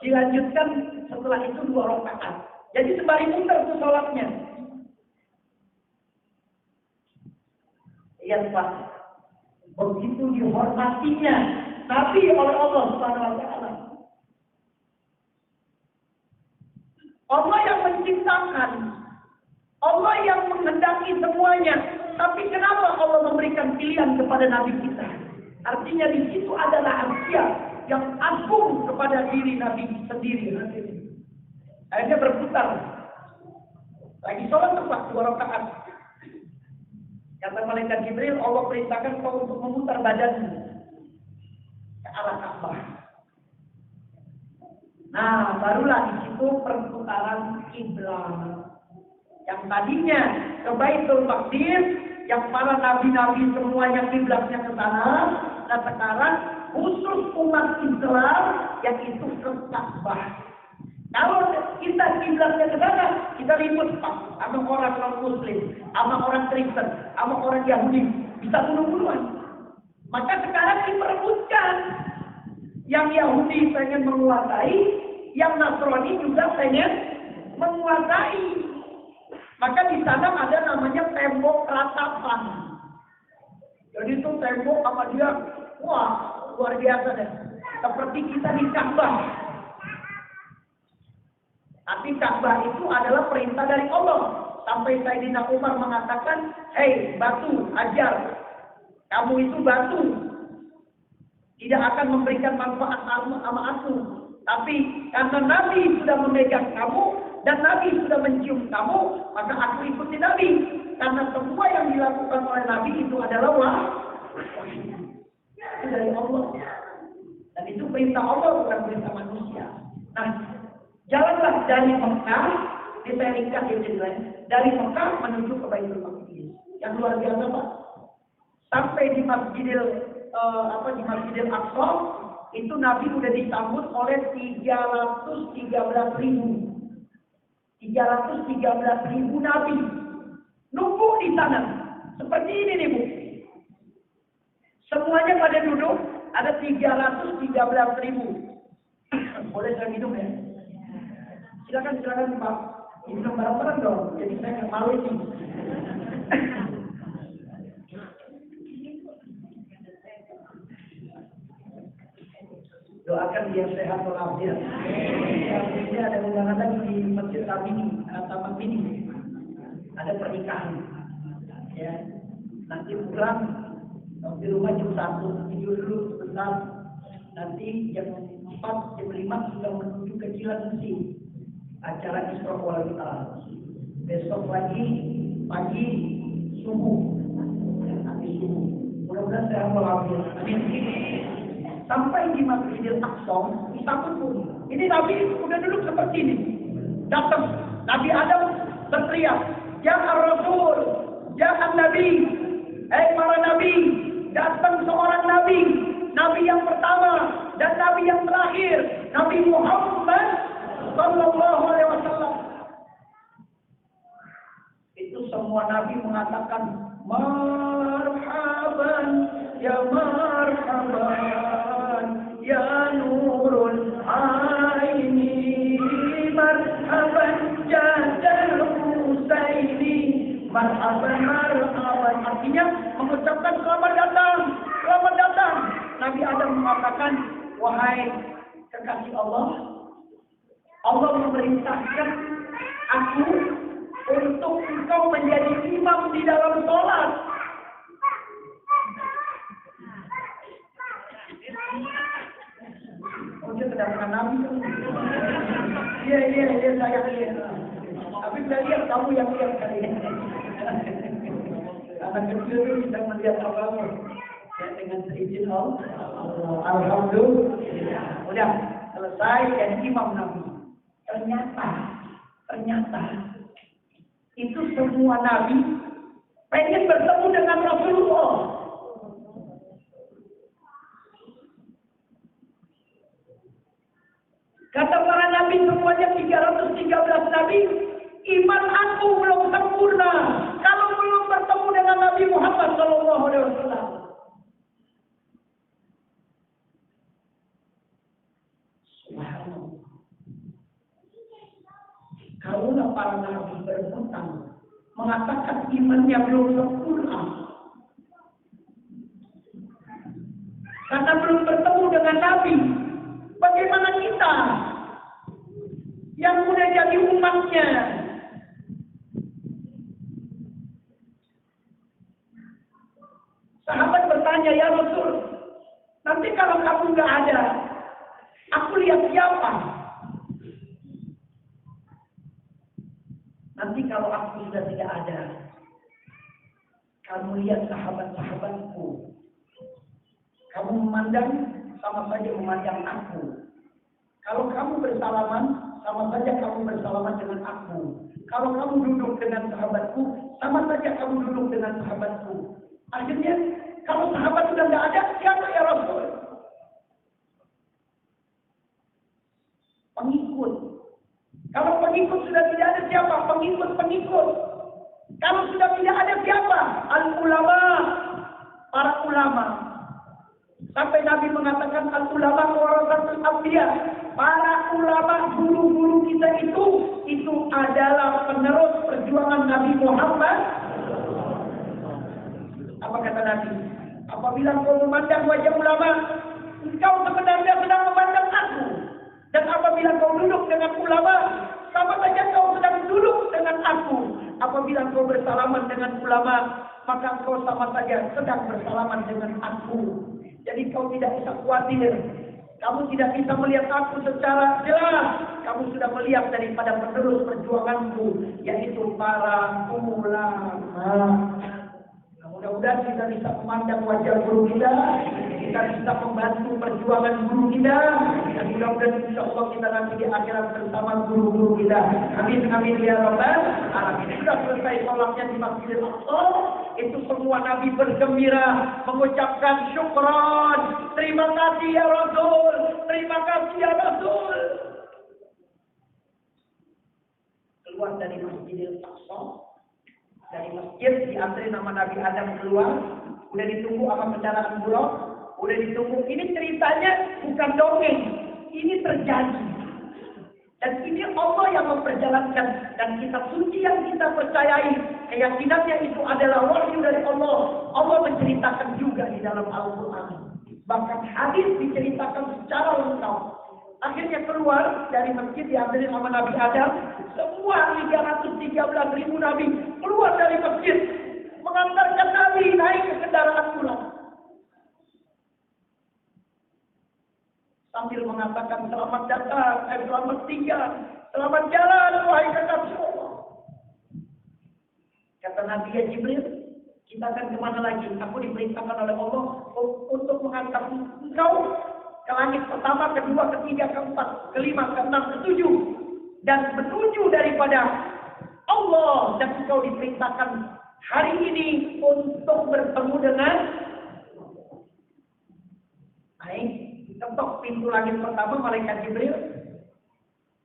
Dilanjutkan setelah itu 2 rakaat. Jadi sembari muter itu sholatnya. Lihat Pak, begitu dihormatinya Nabi oleh Allah Subhanahu wa Ta'ala. Allah yang menciptakan, Allah yang menghendaki semuanya. Tapi kenapa Allah memberikan pilihan kepada Nabi kita? Artinya di situ adalah rahasia yang agung kepada diri Nabi sendiri. Akhirnya berputar. Lagi sholat tepat 2 rakaat. Kata malaikat Jibril, Allah perintahkan kau untuk memutar badanmu ke arah Ka'bah. Nah, barulah di situ perputaran kiblat. Yang tadinya ke Baitul Maqdis, yang para nabi-nabi semuanya kiblatnya ke sana. Nah, sekarang khusus umat Islam yang itu ke Ka'bah. Kalau kita kiblatnya ke sana, kita ribut sama orang non-Muslim, sama orang Kristen, sama orang Yahudi, bisa bunuh-bunuhan. Maka sekarang diperebutkan. Yang Yahudi pengen menguasai, yang Nasrani juga pengen menguasai. Maka di sana ada namanya tembok ratapan. Jadi itu tembok apa dia? Wah, luar biasa deh. Seperti kita di Ka'bah. Tapi Ka'bah itu adalah perintah dari Allah. Sampai Sayyidina Umar mengatakan, hei batu, ajar. Kamu itu batu. Tidak akan memberikan manfaat sama aku. Tapi karena Nabi sudah memegang kamu dan Nabi sudah mencium kamu, maka aku ikuti Nabi. Karena semua yang dilakukan oleh Nabi itu adalah wahyu. Itu dari Allah. Dan itu perintah Allah, bukan perintah manusia. Nah, jalanlah dari Mekah, saya ringkas dari Mekah menuju ke Baitul Maqdis. Yang luar biasa, Pak. Sampai di Masjidil Aqsa itu Nabi sudah disambut oleh 313.000 Nabi numpuk di sana seperti ini nih Bu, semuanya pada duduk, ada 313.000. Boleh saya minum ya? Silakan Pak, minum bareng-bareng dong, jadi saya nggak malu ini. Doakan dia sehat walafiat. Ini ada undangan lagi di Masjid Tabini, Taman Mini. Ada pernikahan. Ya. Nanti pulang di rumah jam 1, tidur dulu sebentar. Nanti jam 4, jam 5 sudah menuju ke Cilang Mesti. Acara Isra wal Mi'raj. Besok lagi pagi subuh. Nanti subuh. Mudah-mudahan sehat walafiat. Amin. Sampai di Masjidil Aqsa, disambut pun. Ini Nabi udah duduk seperti ini. Datang Nabi Adam berteriak, "Ya Ar-Rasul, ya An-Nabi." Para nabi, datang seorang nabi, nabi yang pertama dan nabi yang terakhir, Nabi Muhammad sallallahu alaihi wasallam. Itu semua nabi mengatakan, "Marhaban, ya marhaban, ya nurul aini, marhaban jadal Husaini, marhaban." Artinya mengucapkan selamat datang, selamat datang. Nabi Adam mengatakan, wahai kekasih Allah, Allah memerintahkan aku untuk engkau menjadi imam di dalam sholat. Oh, dia kedatangan Nabi. Iya, saya lihat. Tapi saya lihat kamu yang lihat kali ini. Anak kecil itu sedang melihat apa-apa. Ya, dengan seizin Allah. Alhamdulillah. Udah selesai jadi imam Nabi. Ternyata itu semua Nabi pengen bertemu dengan Rasulullah. Kata para Nabi semuanya 313 Nabi, iman aku belum sempurna kalau belum bertemu dengan Nabi Muhammad sallallahu alaihi wasallam. Subhanallah. Kalau para Nabi berhutang mengatakan imannya belum sempurna karena belum bertemu dengan Nabi, bagaimana kita yang sudah jadi umatnya? Sahabat bertanya, ya Rasul, nanti kalau kamu nggak ada, aku lihat siapa? Nanti kalau aku sudah tidak ada, kamu lihat sahabat-sahabatku. Kamu memandang sama saja memandang aku. Kalau kamu bersalaman, sama saja kamu bersalaman dengan aku. Kalau kamu duduk dengan sahabatku, sama saja kamu duduk dengan sahabatku. Akhirnya, kalau sahabat sudah tidak ada, siapa ya Rasul? Pengikut. Kalau pengikut sudah tidak ada, siapa? Pengikut-pengikut. Kalau sudah tidak ada, siapa? Al-ulama. Para ulama. Sampai Nabi mengatakan al-ulama warasatul anbiya. Para ulama guru-guru kita itu adalah penerus perjuangan Nabi Muhammad. Apa kata Nabi? Apabila kau memandang wajah ulama, engkau sebenarnya sedang memandang aku. Dan apabila kau duduk dengan ulama, sama saja kau sedang duduk dengan aku. Apabila kau bersalaman dengan ulama, maka kau sama saja sedang bersalaman dengan aku. Jadi kau tidak bisa khawatir. Kamu tidak bisa melihat aku secara jelas. Kamu sudah melihat daripada penerus perjuanganku, yaitu para ulama. Mudah-mudahan kita bisa memandang wajah guru kita bisa membantu perjuangan guru kita, dan mudah-mudahan insya Allah kita nanti di akhirat bersama guru-guru kita. Amin, amin ya rabbal alamin. Sudah selesai sholatnya di Masjidil Aqsa, itu semua Nabi bergembira mengucapkan syukran, terima kasih ya Rasul, terima kasih ya Rasul. Keluar dari Masjidil Aqsa, dari masjid diantri nama Nabi Adam keluar, udah ditunggu sama kendaraan bulog, udah ditunggu. Ini ceritanya bukan dongeng, ini terjadi. Dan ini Allah yang memperjalankan, dan kitab suci yang kita percayai, keyakinannya itu adalah wahyu dari Allah. Allah menceritakan juga di dalam Al-Quran. Bahkan hadis diceritakan secara lengkap. Akhirnya keluar dari masjid diambil sama Nabi Adam. Semua 313.000 Nabi keluar dari masjid, mengantarkan Nabi naik ke kendaraan pulang. Sambil mengatakan selamat datang, selamat tinggal, selamat jalan, wahai kekasih Allah. Kata Nabi ya Jibril, kita akan kemana lagi? Aku diperintahkan oleh Allah untuk menghantar engkau ke langit pertama, kedua, ketiga, keempat, kelima, keenam, ketujuh, dan menuju daripada Allah. Dan engkau diperintahkan hari ini untuk bertemu dengan ketok pintu langit pertama, malaikat Jibril.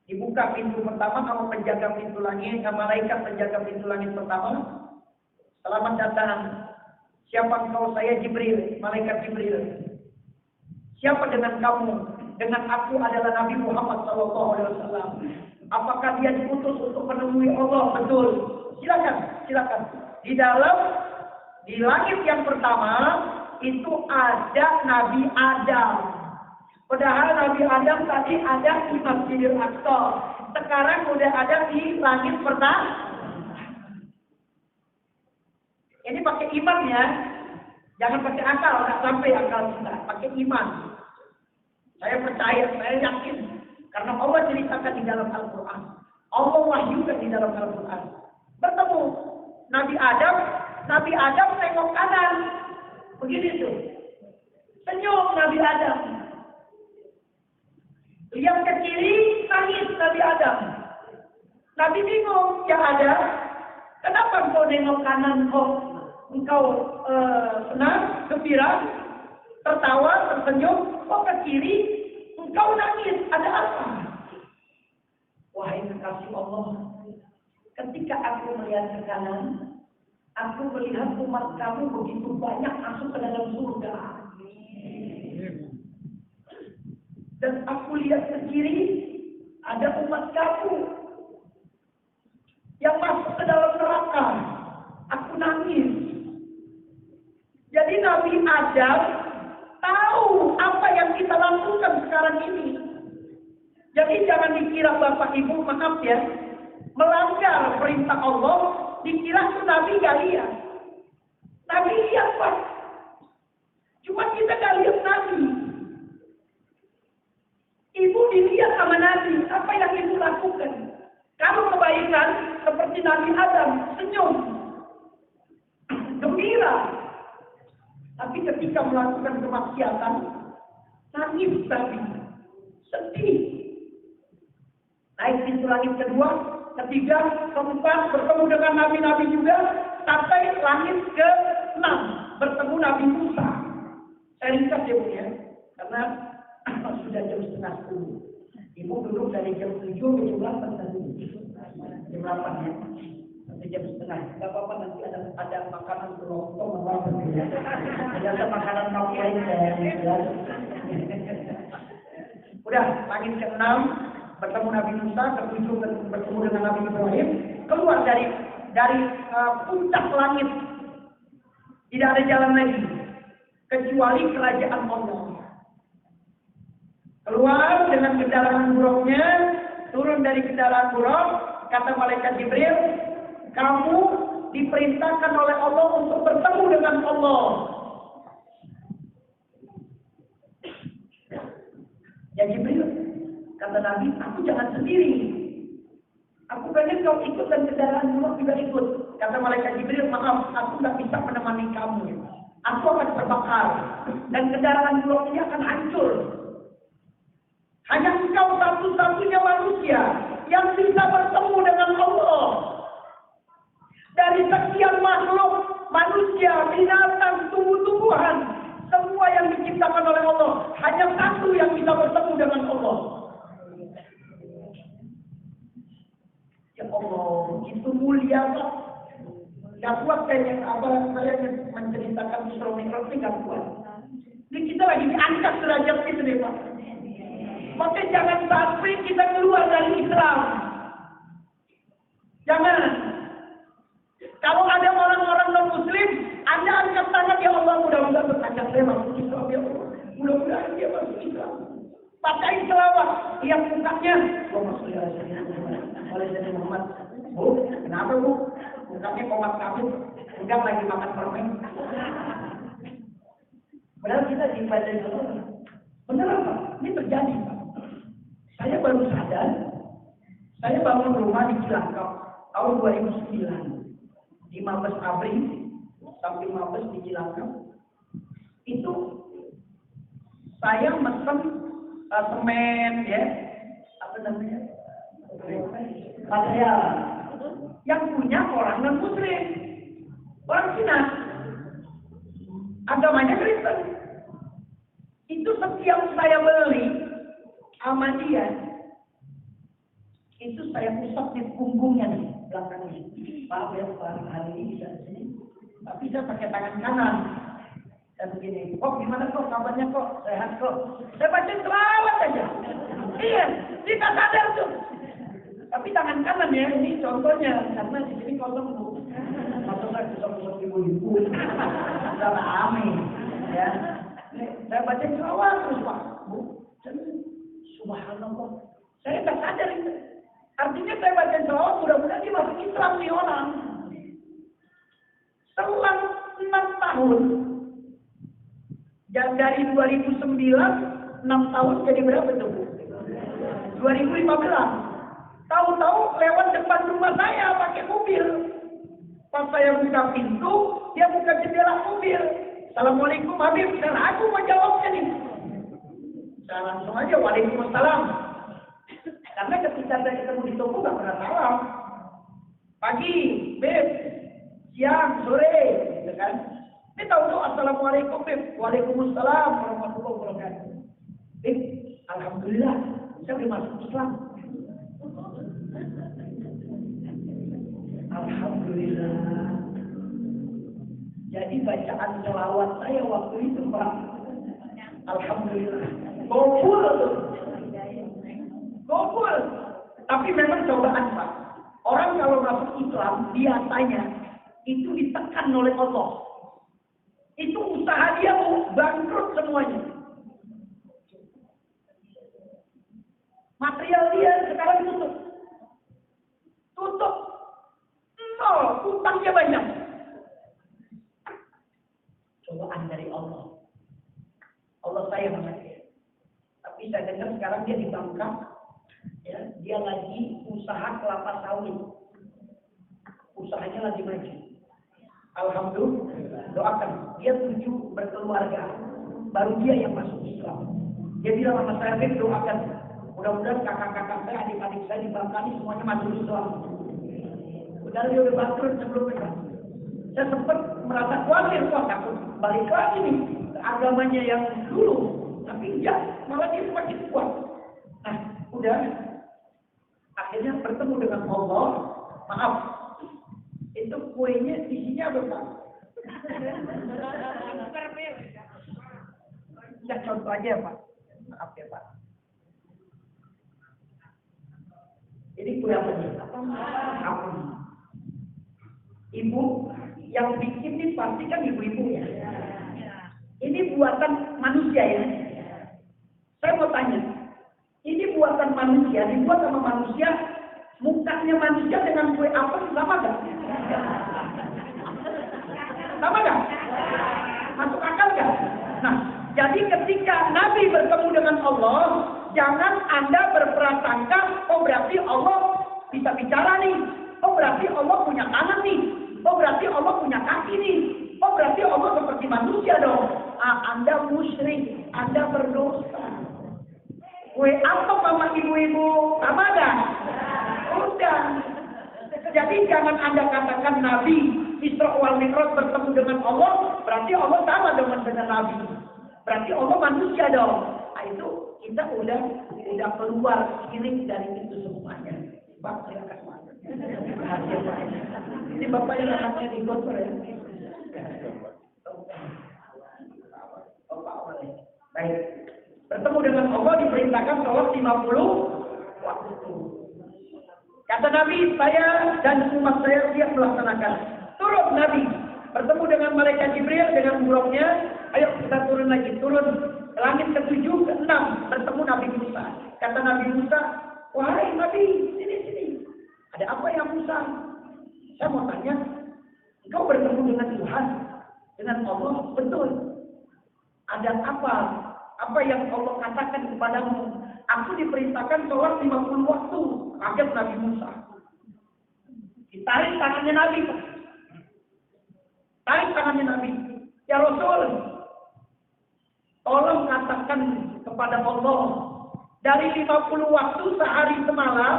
Dibuka pintu pertama, kamu penjaga pintu langit, malaikat penjaga pintu langit pertama. Selamat datang. Siapa engkau? Saya Jibril, malaikat Jibril. Siapa dengan kamu? Dengan aku adalah Nabi Muhammad SAW. Apakah dia diutus untuk menemui Allah? Betul. Silakan, silakan. Di langit yang pertama itu ada Nabi Adam. Padahal Nabi Adam tadi ada di Masjidil Aqsa. Sekarang udah ada di langit pertama. Ini pakai iman ya. Jangan pakai akal, nggak sampai akal kita. Pakai iman. Saya percaya, saya yakin. Karena Allah ceritakan di dalam Al-Quran. Allah wahyukan di dalam Al-Quran. Bertemu Nabi Adam tengok kanan. Begini tuh. Senyum Nabi Adam. Lihat ke kiri, nangis Nabi Adam. Nabi bingung, ya Adam, kenapa engkau nengok kanan kok? Engkau senang, gembira, tertawa, tersenyum, kok ke kiri, engkau nangis, ada apa? Wahai kekasih Allah, ketika aku melihat ke kanan, aku melihat umat kamu begitu banyak masuk ke dalam surga. Dan aku lihat ke kiri, ada umat kamu yang masuk ke dalam neraka. Aku nangis. Jadi Nabi Adam tahu apa yang kita lakukan sekarang ini. Jadi jangan dikira Bapak Ibu, maaf ya, melanggar perintah Allah, dikira itu Nabi gak lihat. Nabi lihat Pak. Cuma kita gak lihat Nabi. Ibu dilihat sama Nabi, apa yang ibu lakukan? Kamu kebaikan seperti Nabi Adam, senyum, gembira. Tapi ketika melakukan kemaksiatan, nangis Nabi, sedih. langit kedua, ketiga, keempat, bertemu dengan nabi-nabi juga, sampai langit ke-6, bertemu Nabi Musa. Saya ringkas ya Bu ya, karena sudah jam 9:30. Ibu duduk dari jam 7 ke jam 8 tadi. Jam 8 ya. Sampai jam 9. Enggak apa-apa, nanti ada makanan kelontong apa berbeda. Ada makanan mau lain ya. Udah, langit ke-6 bertemu Nabi Musa, ke-7 bertemu dengan Nabi Ibrahim, keluar dari puncak langit. Tidak ada jalan lagi kecuali kerajaan Allah. Keluar dengan kendaraan buruknya, turun dari kendaraan buruk, kata malaikat Jibril, kamu diperintahkan oleh Allah untuk bertemu dengan Allah. Ya Jibril, kata Nabi, aku jangan sendiri. Aku pengen kau ikut dan kendaraan buruk juga ikut. Kata malaikat Jibril, maaf, aku nggak bisa menemani kamu. Aku akan terbakar dan kendaraan buruk ini akan hancur. Hanya engkau satu-satunya manusia yang bisa bertemu dengan Allah. Dari sekian makhluk, manusia, binatang, tumbuh-tumbuhan, semua yang diciptakan oleh Allah, hanya satu yang bisa bertemu dengan Allah. Ya Allah, itu mulia Pak. Gak kuat saya menceritakan Isra Mi'raj ini gak kuat. Ini kita lagi diangkat derajat itu deh Pak. Maka jangan sampai kita keluar dari Islam. Jangan. Kalau ada orang-orang non-Muslim, Anda angkat tangan, ya Allah, mudah-mudahan bertanggung saya masuk Islam, ya Allah. Mudah-mudahan dia masuk Islam. Pakai selawat, lihat mukanya. Oleh Nabi Muhammad. Bu, kenapa Bu? Mukanya komat kabut, udah lagi makan permen. Padahal kita di badan dulu. Benar apa? Ini terjadi Pak. Saya baru sadar, saya bangun rumah di Cilangkap tahun 2009. Di Mabes Abri, sampai Mabes di Cilangkap. Itu saya mesen semen ya, apa namanya? Material. Yang punya orang non-Muslim, orang Cina, agamanya Kristen. Itu setiap saya beli sama dia, itu saya usap di punggungnya nih, belakangnya. Maaf ya Pak, hari ini bisa di sini, tapi saya pakai tangan kanan. Dan begini, kok gimana kok, kabarnya kok, sehat kok. Saya baca selawat aja. Iya, kita sadar tuh. Tapi tangan kanan ya, ini contohnya, karena di sini kosong Bu. Masa saya bisa ibu-ibu, sudah rame, ya. Saya baca selawat terus Pak, Bu. Subhanallah, saya tak sadar itu. Artinya saya baca selawat, mudah-mudahan dia masuk Islam nih orang. Selang 6 tahun, dan dari 2009, 6 tahun jadi berapa tuh Bu? 2015. Tahu-tahu lewat depan rumah saya pakai mobil. Pas saya buka pintu, dia buka jendela mobil. Assalamualaikum Habib, dan aku mau jawabnya nih. Saya langsung aja, waalaikumsalam. Karena ketika saya ketemu di toko gak pernah salam. Pagi, Beb, siang, sore, gitu kan. Ini tahu-tahu assalamualaikum Beb, waalaikumsalam warahmatullahi wabarakatuh. Beb, alhamdulillah, saya udah masuk Islam. Alhamdulillah. Jadi bacaan selawat saya waktu itu Pak, alhamdulillah, gopul tuh, gopul. Tapi memang cobaan Pak. Orang kalau masuk Islam biasanya itu ditekan oleh Allah. Itu usaha dia mau bangkrut semuanya. Material dia sekarang tutup. Tutup. Nol, utangnya banyak. Cobaan dari Allah. Allah sayang sama dia. Tapi saya dengar sekarang dia di Bangka. Ya, dia lagi usaha kelapa sawit. Usahanya lagi maju. Alhamdulillah, doakan. Dia 7 berkeluarga. Baru dia yang masuk Islam. Dia bilang sama saya, doakan. Mudah-mudahan kakak-kakak saya, adik-adik saya di Bangka ini semuanya masuk Islam. Udah lebih bangkrut sebelumnya. Saya sempat merasa khawatir, wah takut balik lagi nih ke agamanya yang dulu. Tapi enggak, malah dia semakin kuat. Nah, udah akhirnya bertemu dengan Allah. Maaf, itu kuenya isinya apa? Ya contoh aja Pak. Maaf ya Pak. Ini kue apa nih? Apa? Ibu yang bikin ini pasti kan ibu-ibu ya. Ini buatan manusia ya. Saya mau tanya, ini buatan manusia, dibuat sama manusia, mukanya manusia dengan kue apa sama gak? Sama gak? Masuk akal gak? Nah, jadi ketika Nabi bertemu dengan Allah, jangan Anda berprasangka, oh berarti Allah bisa bicara nih, oh berarti Allah punya tangan nih, oh berarti Allah punya kaki nih, oh berarti Allah seperti manusia dong. Anda musyrik, Anda berdosa. Kue apa sama ibu-ibu? Sama gak? Udah. Jadi jangan Anda katakan Nabi Isra wal Mi'raj bertemu dengan Allah, berarti Allah sama dengan Nabi. Berarti Allah manusia dong. Nah itu kita udah keluar syirik dari itu semuanya. Pak, silakan Pak. Ini Bapak yang anaknya di Bogor ya. Baik. Bertemu dengan Allah diperintahkan sholat 50 waktu. Kata Nabi, saya dan umat saya siap melaksanakan. Turun Nabi, bertemu dengan malaikat Jibril dengan burungnya. Ayo kita turun lagi, turun ke langit ke-7, ke-6, bertemu Nabi Musa. Kata Nabi Musa, wahai Nabi, sini. Ada apa ya Musa? Saya mau tanya, engkau bertemu dengan Tuhan, dengan Allah, betul. Ada apa? Apa yang Allah katakan kepadamu? Aku diperintahkan sholat 50 waktu. Kaget Nabi Musa. Ditarik tangannya Nabi. Tarik tangannya Nabi. Ya Rasul, tolong katakan kepada Allah, dari 50 waktu sehari semalam,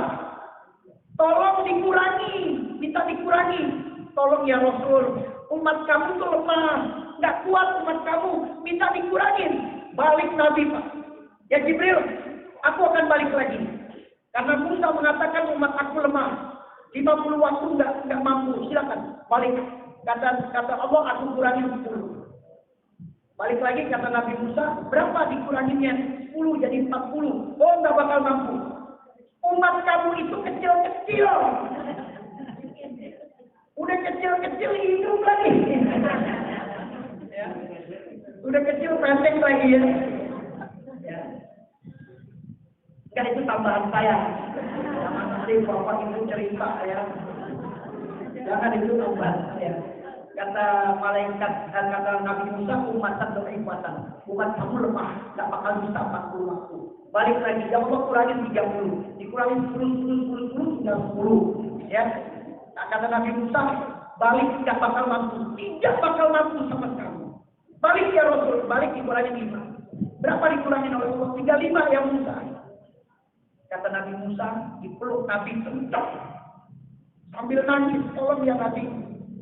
tolong dikurangi. Minta dikurangi. Tolong ya Rasul, umat kamu tuh lemah. Nggak kuat umat kamu. Minta dikurangin. Balik Nabi Pak. Ya Jibril, aku akan balik lagi. Karena Musa mengatakan umat aku lemah. 50 waktu nggak mampu. Silakan balik. Kata Allah, aku kurangi 10. Balik lagi kata Nabi Musa, berapa dikuranginya? 10 jadi 40. Oh nggak bakal mampu. Umat kamu itu kecil-kecil. Udah kecil-kecil hidup lagi. Ya. Udah kecil pendek lagi ya. Kan itu tambahan saya. Jangan nanti bapak itu cerita ya. Jangan itu tambahan saya. Kata malaikat dan kata Nabi Musa, umatan beribatan. Umat kamu lemah, tak bakal bisa 40 waktu. Balik lagi, ya Allah kurangin 30. Dikurangin 10, tinggal 10. Ya. Nah, kata Nabi Musa, balik tidak bakal mampu. Tidak bakal mampu sama kamu. Balik ya Rasul, balik dikurangin 5. Berapa dikurangin oleh Allah? 35 ya Musa. Kata Nabi Musa, dipeluk Nabi kencang. Sambil nangis, tolong ya Nabi.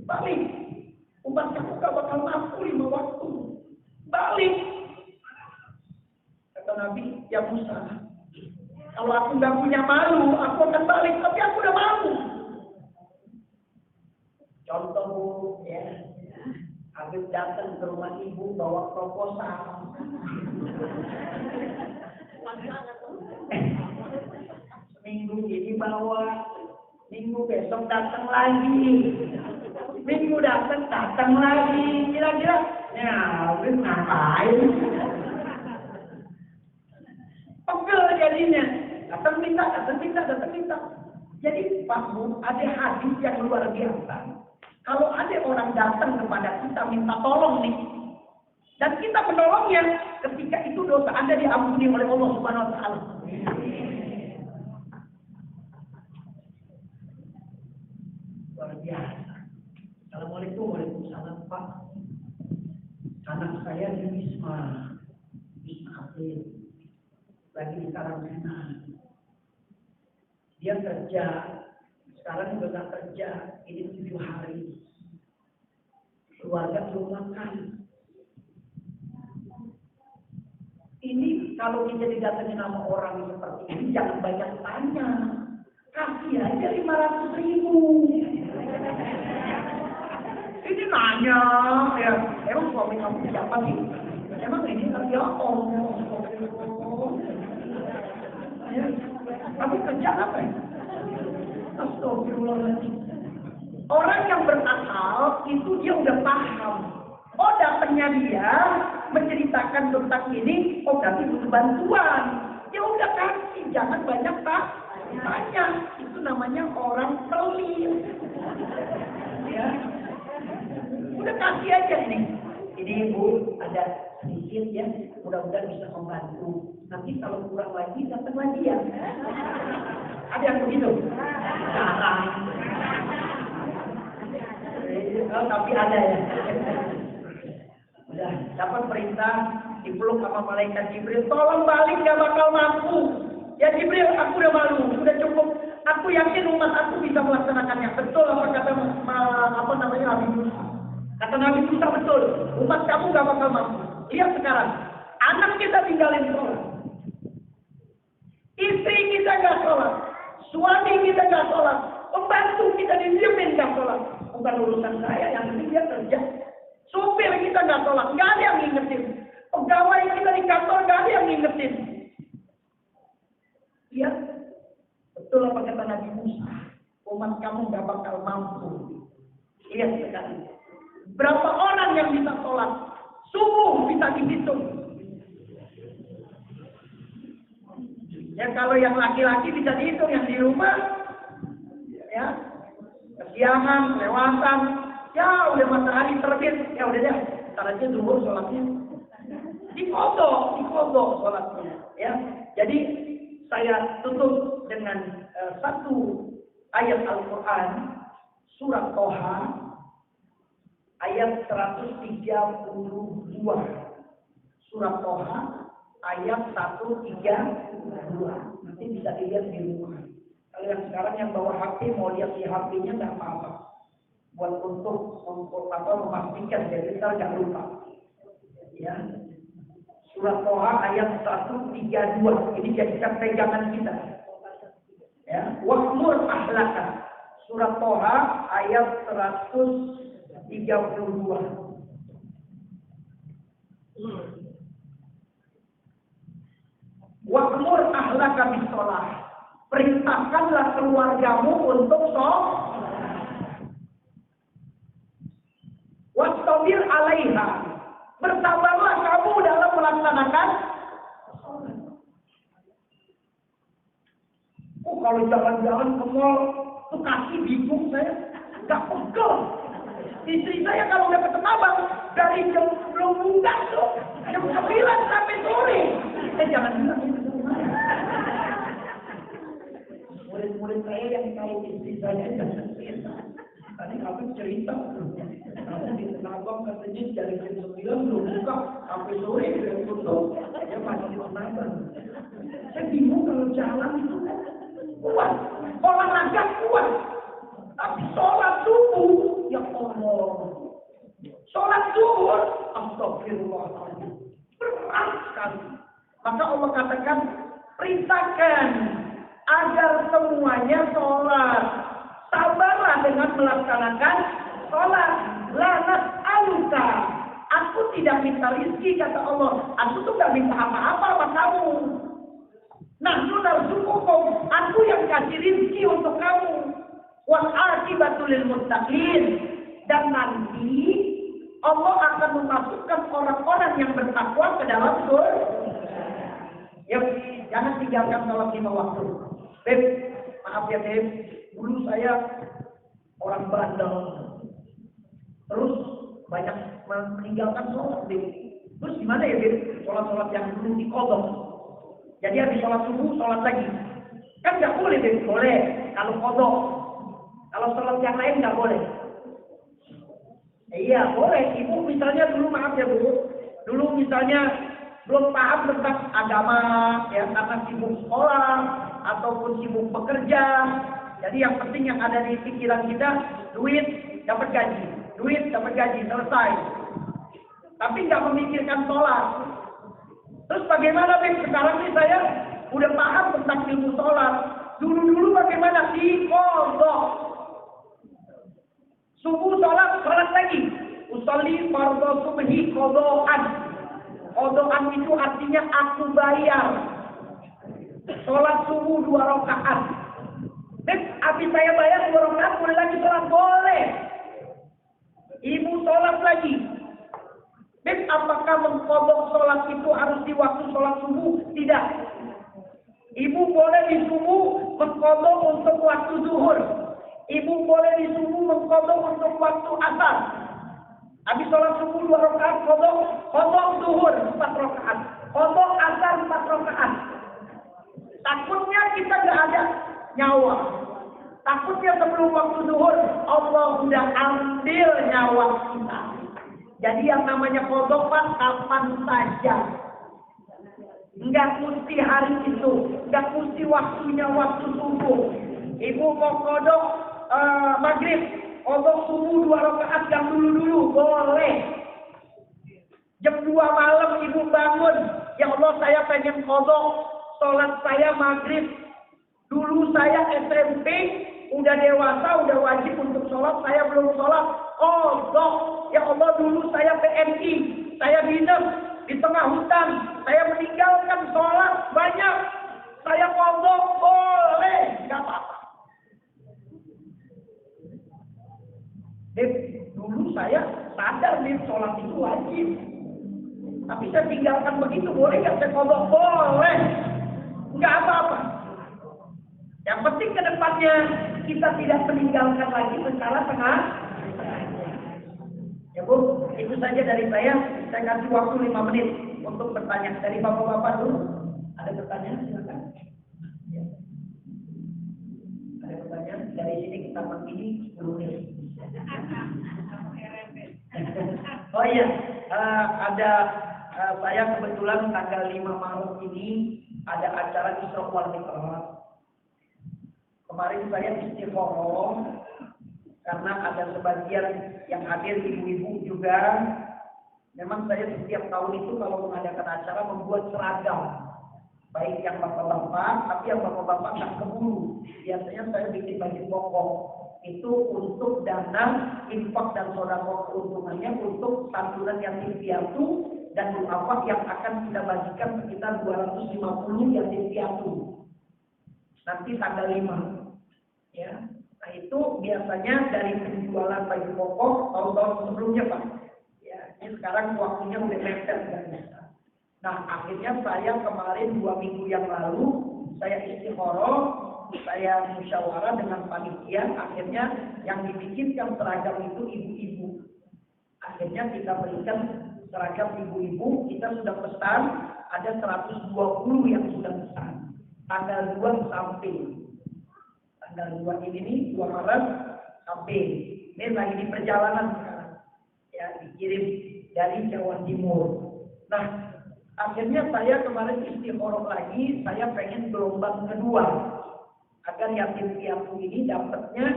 Balik. Umat kamu gak bakal mampu 5 waktu. Balik. Kata Nabi, ya Musa. Kalau aku gak punya malu, aku akan balik. Tapi aku udah mampu. Contoh Bu, ya. Habis datang ke rumah ibu bawa proposal. Minggu ini bawa, minggu besok datang lagi, minggu datang lagi, kira-kira, ya habis ngapain? Pegel jadinya, datang minta. Jadi Pak Bu, ada hadis yang luar biasa. Kalau ada orang datang kepada kita minta tolong nih, dan kita menolongnya, ketika itu dosa Anda diampuni oleh Allah Subhanahu Wa Taala. Luar biasa. Assalamualaikum, waalaikumsalam Pak. Anak saya di Wisma Atlet, lagi di karantina. Dia kerja, sekarang juga nggak kerja, ini 7 hari. Keluarga belum makan. Ini kalau kita didatengin sama orang seperti ini, jangan banyak tanya. Kasih aja 500.000. Ini nanya, ya, emang suami kamu siapa sih? Emang ini kerja om. Ya, kamu kerja apa ya? Astagfirullahaladzim. Orang yang berakal itu dia udah paham. Oh, datangnya dia menceritakan tentang ini, oh berarti butuh bantuan. Ya udah kasih, jangan banyak tanya. Itu namanya orang pelit. Ya, udah kasih aja ini. Ini Bu, ada sedikit ya, mudah-mudahan bisa membantu. Nanti kalau kurang lagi, datang lagi ya. Ada yang begitu? Jarang. Tapi ada ya. Udah dapat perintah dipeluk sama malaikat Jibril, tolong balik, gak bakal mampu. Ya Jibril, aku udah malu, udah cukup. Aku yakin umat aku bisa melaksanakannya. Betul apa kata Nabi Musa? Kata Nabi Musa betul. Umat kamu gak bakal mampu. Lihat sekarang, anak kita tinggalin sholat, istri kita gak sholat, suami kita gak sholat, pembantu kita didiemin gak sholat. Bukan urusan saya, yang penting dia kerja. Supir kita nggak sholat, nggak ada yang ngingetin. Pegawai kita di kantor nggak ada yang ngingetin. Lihat, betul apa kata Nabi Musa, umat kamu nggak bakal mampu. Lihat sekali, berapa orang yang bisa sholat subuh bisa dihitung. Ya kalau yang laki-laki bisa dihitung, yang di rumah, ya kesiangan, kelewatan. Ya udah matahari terbit, ya udah deh, ntar aja zuhur sholatnya. Dikodok sholatnya. Ya, jadi saya tutup dengan satu ayat Al-Quran, surat Toha, ayat 132. Surat Toha, ayat 132. Nanti bisa dilihat di rumah. Kalau yang sekarang yang bawa HP mau lihat di HP-nya nggak apa-apa. Buat untuk memastikan jadi kita nggak lupa. Ya, surat Toha ayat 132 ini jadikan pegangan kita. Ya, wa'mur ahlaka. Surat Toha ayat 132. Wa'mur ahlaka bisolah. Perintahkanlah keluargamu untuk sholat. Wastabir alaiha. Bersabarlah kamu dalam melaksanakan sholat. Oh, kalau jalan-jalan ke mall, tuh kaki bingung saya, nggak pegel. Istri saya kalau udah ketemu abang, dari jam belum buka tuh, jam 9 sampai sore. Jangan bilang itu. Murid-murid saya yang tahu istri saya jangan cerita. Tadi kamu cerita, kamu di Tenabang katanya dari jam 9 belum buka, sampai sore belum tutup. Dia masih di Tenabang. Saya bingung kalau jalan itu kuat, olahraga kuat, tapi sholat subuh, ya Allah, sholat zuhur, astagfirullahaladzim, berat sekali. Maka Allah katakan, perintahkan agar semuanya sholat. Sabarlah dengan melaksanakan sholat. La nas'aluka. Aku tidak minta rizki, kata Allah. Aku tuh gak minta apa-apa sama kamu. Nahnu narzuqukum. Aku yang kasih rizki untuk kamu. Wal aqibatu lil muttaqin. Dan nanti Allah akan memasukkan orang-orang yang bertakwa ke dalam surga. Ya, jangan tinggalkan sholat 5 waktu. Beb, maaf ya Beb. Dulu saya orang bandel, terus banyak meninggalkan sholat. Terus gimana ya, sholat-sholat yang dulu dikodok. Jadi habis sholat subuh, sholat lagi. Kan nggak boleh, boleh kalau kodok. Kalau sholat yang lain nggak boleh. Iya, boleh. Ibu misalnya dulu, maaf ya Bu, dulu misalnya belum paham tentang agama, ya karena sibuk sekolah, ataupun sibuk bekerja. Jadi yang penting yang ada di pikiran kita, duit, dapat gaji. Duit, dapat gaji, selesai. Tapi nggak memikirkan sholat. Terus bagaimana, Bang? Sekarang ini saya udah paham tentang ilmu sholat. Dulu bagaimana? Diqodho. Subuh sholat, sholat lagi. Usolli fardhu subhi qodho'an. Qodho'an itu artinya aku bayar. Sholat subuh 2 rakaat. Habis saya bayar 2 rakaat, boleh lagi sholat? Boleh. Ibu sholat lagi. Apakah mengkodok sholat itu harus di waktu sholat subuh? Tidak. Ibu boleh di subuh mengkodok untuk waktu zuhur. Ibu boleh di subuh mengkodok untuk waktu asar. Habis sholat subuh 2 rakaat, kodok zuhur 4 rakaat. Kodok asar 4 rakaat. Takutnya kita nggak ada nyawa. Takutnya sebelum waktu zuhur, Allah sudah ambil nyawa kita. Jadi yang namanya kodok kapan saja. Enggak mesti hari itu. Enggak mesti waktunya waktu subuh. Ibu mau kodok maghrib. Kodok subuh 2 rakaat yang dulu boleh. Jam 2 malam ibu bangun. Ya Allah, saya pengen kodok sholat saya maghrib. Dulu saya SMP, udah dewasa, udah wajib untuk sholat, saya belum sholat. Kodok. Ya Allah, dulu saya PMI, saya minum di tengah hutan, saya meninggalkan sholat banyak. Saya kodok, boleh, nggak apa-apa. Dulu saya sadar nih sholat itu wajib. Tapi saya tinggalkan begitu, boleh nggak saya kodok? Boleh. Nggak apa-apa. Yang penting ke depannya kita tidak meninggalkan lagi secara tengah. Ya Bu, itu saja dari saya. Saya kasih waktu 5 menit untuk bertanya. Dari bapak-bapak dulu. Ada pertanyaan? Silakan. Ya. Ada pertanyaan? Dari sini kita begini 10 menit. Oh iya, ada saya kebetulan tanggal 5 Maret ini ada acara Isra wal Mi'raj. Kemarin saya istikharah karena ada sebagian yang hadir ibu-ibu juga. Memang saya setiap tahun itu kalau mengadakan acara membuat seragam. Baik yang bapak-bapak, tapi yang bapak-bapak nggak keburu. Biasanya saya bikin baju pokok. Itu untuk dana infak dan sedekah, keuntungannya untuk santunan yatim piatu dan du'afa yang akan kita bagikan sekitar 250 yatim piatu. Nanti tanggal 5. Ya, nah itu biasanya dari penjualan baju pokok tahun-tahun sebelumnya Pak. Ya, ini sekarang waktunya udah mepet kan. Nah akhirnya saya kemarin 2 minggu yang lalu saya istikharah, saya musyawarah dengan panitia. Akhirnya yang dibikinkan seragam itu ibu-ibu. Akhirnya kita berikan seragam ibu-ibu. Kita sudah pesan ada 120 yang sudah pesan. Tanggal 2 sampai. Tanggal 2 ini nih, 2 Maret sampai. Ini lagi di perjalanan sekarang. Ya, dikirim dari Jawa Timur. Nah, akhirnya saya kemarin istikharah lagi, saya pengen gelombang kedua. Agar yatim piatu ini dapatnya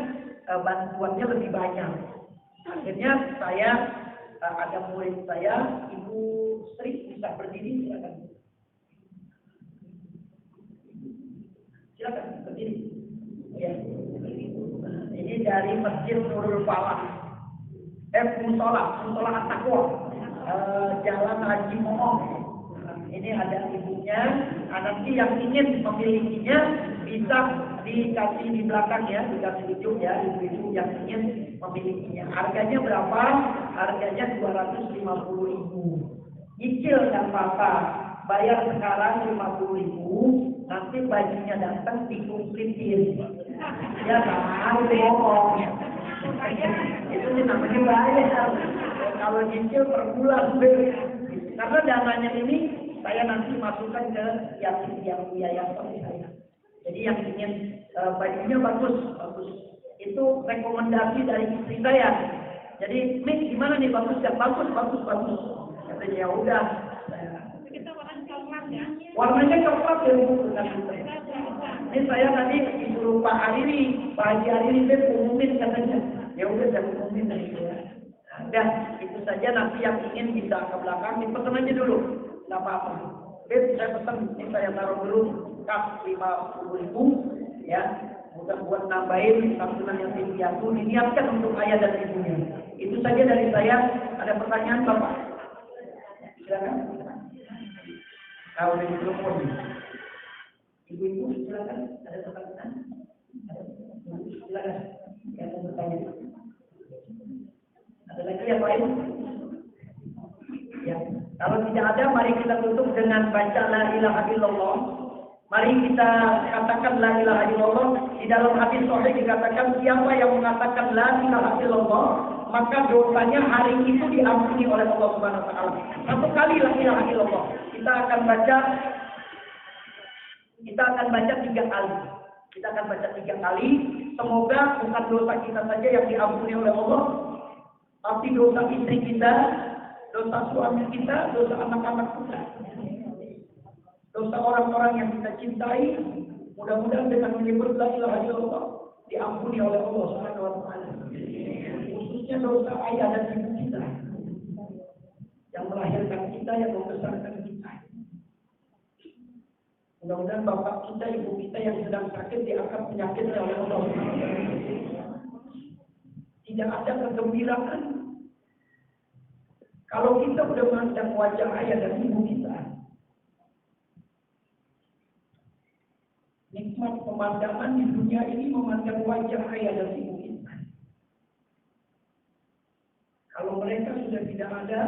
bantuannya lebih banyak. Akhirnya saya ada murid saya, Ibu Sri, bisa berdiri, silakan. Silakan berdiri. Ya. Ini dari Masjid Nurul Falah. Musola At-Taqwa. Jalan Haji Moong. Ini ada ibunya. Nanti yang ingin memilikinya bisa dikasih di belakang ya, dikasih ujung ya, ibu-ibu yang ingin memilikinya. Harganya berapa? Harganya 250.000. Nyicil nggak apa-apa. Bayar sekarang 50.000. Nanti bajunya datang dikumpulin. Ya kan, bohong. Itu namanya bayar. Kalau nyicil per bulan, karena dananya ini saya nanti masukkan ke yatim yayasan saya. Jadi yang ingin bajunya bagus. Itu rekomendasi dari istri saya. Jadi, Mik, gimana nih, bagus ya? Bagus. Katanya ya udah. Warnanya coklat ya Bu. Ini Ini saya tadi disuruh Pak Hariri, Pak Haji Hariri, Beb, umumin katanya. Ya udah saya umumin dari itu ya. Dan itu saja nanti yang ingin bisa ke belakang, dipesan aja dulu. Nggak apa-apa. Beb, saya pesan, ini saya taruh dulu, kas 50.000, ya. Mudah buat nambahin santunan yang tinggi diniatkan untuk ayah dan ibunya. Itu saja dari saya. Ada pertanyaan Bapak? Silakan. Kalau dari telepon. Ibu-ibu silakan, ada pertanyaan? Silakan, yang mau bertanya. Ada lagi yang lain? Ya, kalau tidak ada, mari kita tutup dengan baca la ilaha illallah. Mari kita katakan la ilaha illallah. Di dalam hadis sahih dikatakan siapa yang mengatakan la ilaha illallah, maka dosanya hari itu diampuni oleh Allah Subhanahu wa taala. Satu kali la ilaha illallah. Kita akan baca 3 kali. Kita akan baca 3 kali. Semoga bukan dosa kita saja yang diampuni oleh Allah, tapi dosa istri kita, dosa suami kita, dosa anak-anak kita, dosa orang-orang yang kita cintai. Mudah-mudahan dengan menyebut la ilaha illallah diampuni oleh Allah Subhanahu wa taala. Khususnya dosa ayah dan ibu kita yang melahirkan kita, yang membesarkan kita. Mudah-mudahan bapak kita, ibu kita yang sedang sakit diangkat penyakitnya oleh Allah. Tidak ada kegembiraan kalau kita sudah memandang wajah ayah dan ibu kita. Nikmat pemandangan di dunia ini memandang wajah ayah dan ibu kita. Kalau mereka sudah tidak ada,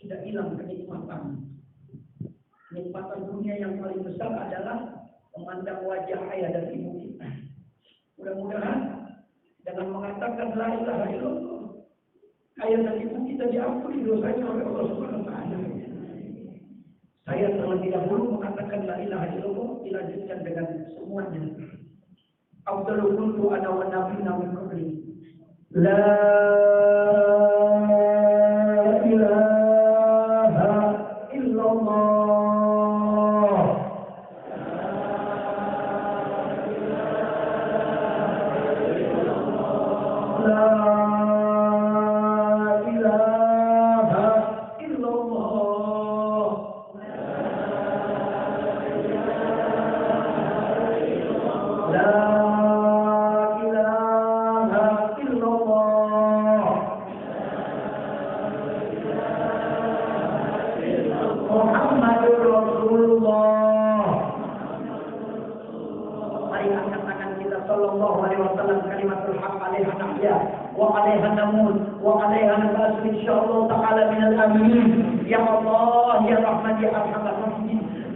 sudah hilang kenikmatan. Nikmatan dunia yang paling besar adalah memandang wajah ayah dan ibu kita. Mudah-mudahan dengan mengatakan la ilaha illallah, ayah dan ibu kita diampuni dosanya oleh Allah Subhanahu wa taala. Saya terlebih dahulu mengatakan la ilaha illallah, dilanjutkan dengan semuanya. Afdalul qultu ana wa nabiyuna min qabli. La ilaha illallah.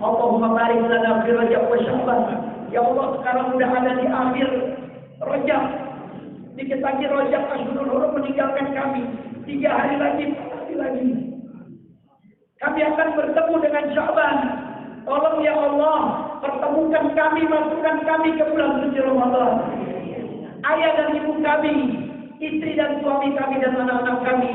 Allahumma barik lana fi Rajab wa Sya'ban. Ya Allah, sekarang sudah ada di akhir Rajab. Dikit lagi Rajab Ashhurul Hurum meninggalkan kami. 3 hari lagi, 4 hari lagi. Kami akan bertemu dengan Sya'ban. Tolong ya Allah, pertemukan kami, masukkan kami ke bulan suci Ramadan. Ayah dan ibu kami, istri dan suami kami dan anak-anak kami,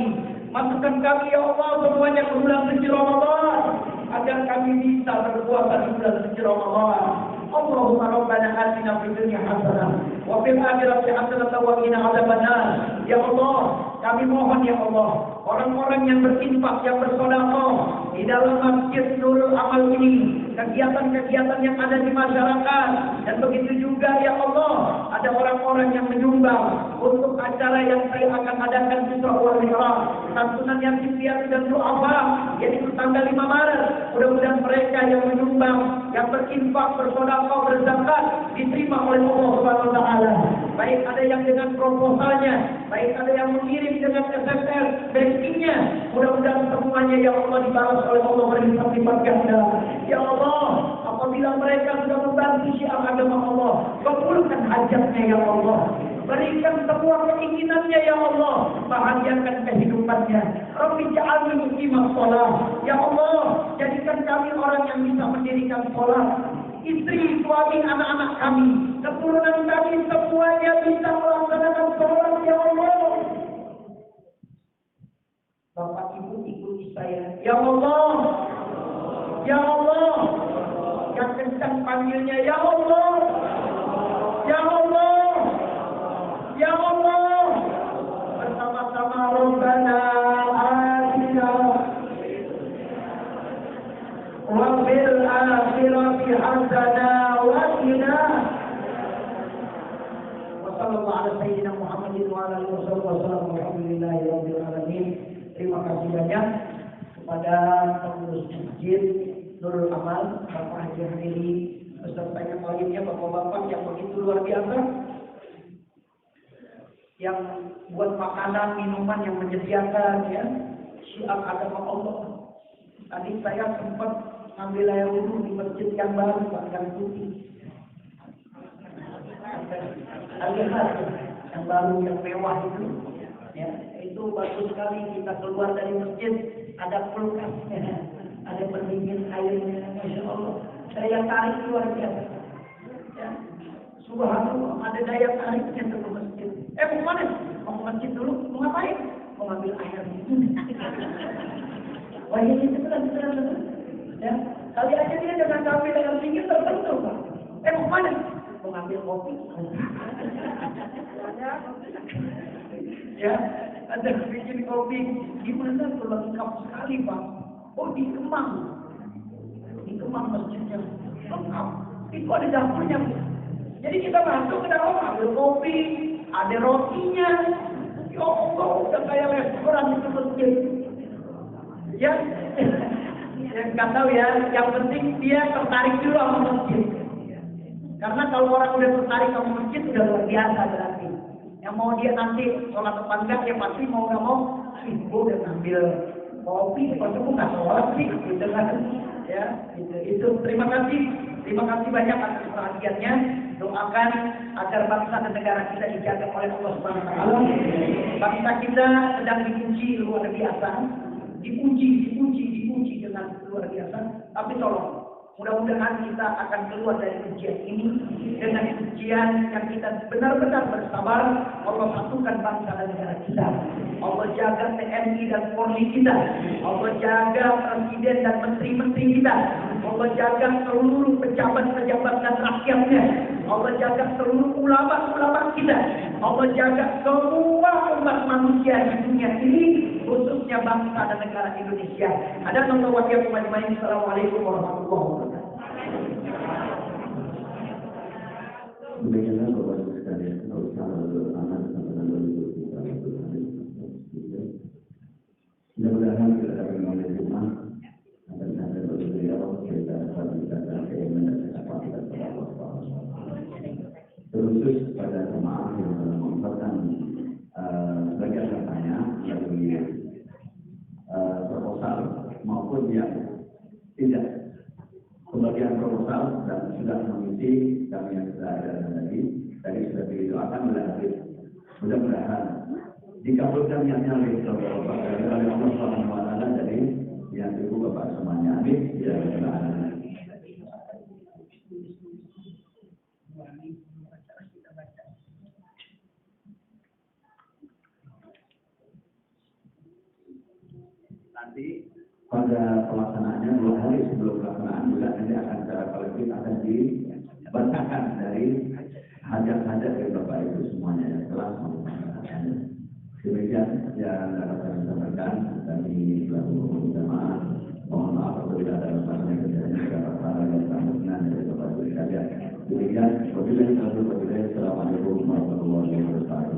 masukkan kami ya Allah semuanya ke bulan suci Ramadan, agar kami bisa berpuasa di bulan suci Ramadan. Allahumma rabbana atina fid dunya hasanah wa fil akhirati hasanah wa qina adzabannar. Ya Allah, kami mohon ya Allah, orang-orang yang berinfak, yang bersedekah di dalam Masjid Nurul Amal ini, kegiatan-kegiatan yang ada di masyarakat, dan begitu juga ya Allah, ada orang-orang yang menyumbang untuk acara yang saya akan adakan di Isra Mi'raj, santunan yang piatu dan du'afa, yaitu tanggal 5 Maret. Mudah-mudahan mereka yang menyumbang, yang berinfak, bersedekah, berzakat diterima oleh Allah Subhanahu wa taala. Baik ada yang dengan proposalnya, baik ada yang mengirim dengan SSR bankingnya. Mudah-mudahan semuanya ya Allah dibalas oleh Allah berlipat-lipat ganda. Ya Allah, apabila mereka sudah membantu syiar agama Allah, kabulkan hajatnya ya Allah. Berikan semua keinginannya ya Allah, bahagiakan kehidupannya. Rabbi ja'alni muqimah shalah. Ya Allah, jadikan kami orang yang bisa mendirikan salat. Istri, suami, anak-anak kami, keturunan kami semuanya bisa melaksanakan salat ya Allah. Bapak Ibu ikuti saya. Ya Allah. Ya Allah. Yang kencang panggilnya ya kepada pengurus masjid Nurul Amal, Bapak Haji Hamili, besertanya lainnya, bapak-bapak yang begitu luar biasa, yang buat makanan, minuman, yang menyediakan ya, syiar agama Allah. Tadi saya sempat ngambil air wudhu di masjid yang baru, yang putih. Al-Jihad yang baru, yang mewah itu. Ya, itu bagus sekali. Kita keluar dari masjid, ada kulkasnya, ada pendingin airnya, Masya Allah. Daya tarik luar biasa. Ya, subhanallah, ada daya tariknya ke masjid. Mau mana? Mau ke masjid dulu? Mau ngapain? Mau ngambil air. Wah, ini beneran. Ya, kali aja dia dengan sampai dengan pinggir tertentu, Pak. Mau mana? Mau ngambil kopi. Ya, ada bikin kopi. Gimana kalau lengkap sekali, Pak? Oh, di Kemang. Di Kemang masjidnya lengkap. Itu ada dapurnya. Jadi kita masuk ke dalam, ambil kopi, ada rotinya. Ya Allah, udah kayak restoran itu masjid. Ya, nggak tahu ya. Yang penting dia tertarik dulu sama masjid. Karena kalau orang udah tertarik sama masjid udah luar biasa berarti. Yang mau dia nanti sholat apa enggak, ya pasti mau nggak mau. Gue udah ngambil kopi, pasti gue nggak sholat sih, gitu kan? Ya, itu. Terima kasih banyak atas perhatiannya. Doakan agar bangsa dan negara kita dijaga oleh Allah Subhanahu Wa Taala. Bangsa kita sedang diuji luar biasa, diuji dengan luar biasa. Tapi tolong, mudah-mudahan kita akan keluar dari ujian ini dengan ujian yang kita benar-benar bersabar. Allah satukan bangsa dan negara kita. Allah jaga TNI dan Polri kita. Allah jaga presiden dan menteri-menteri kita. Allah jaga seluruh pejabat-pejabat dan rakyatnya. Allah jaga seluruh ulama-ulama kita. Allah jaga semua umat manusia di dunia ini, khususnya bangsa dan negara Indonesia. Ada nomor wakil pemain. Assalamualaikum warahmatullahi wabarakatuh. Demikianlah Bapak Ibu sekalian, aman mudah-mudahan kita dapat mengambil hikmah dan ada beliau kita dapat menjaga keimanan dan kapasitas Allah. Terkhusus pada jemaah yang mengumpulkan sebagian katanya melalui proposal maupun yang tidak. Pembagian proposal dan sudah mengisi kami yang sudah ada tadi sudah didoakan berhasil. Mudah-mudahan dikabulkan niatnya oleh Allah Subhanahu Wa Taala dari yang ibu bapak semuanya. Amin. Ya Rabbal. Nanti pada pelaksanaannya 2 hari sebelum pelaksanaan juga nanti akan secara kolektif akan diberkakan dari hajat-hajat dari Bapak Ibu semuanya yang telah melaksanakan. Demikian yang dapat kami sampaikan dari selaku jamaah. Mohon maaf apabila ada kesalahan yang terjadi dapat salah dan kemungkinan dari Bapak Ibu sekalian. Demikian wabillahi taufiq wal hidayah. Assalamualaikum warahmatullahi wabarakatuh.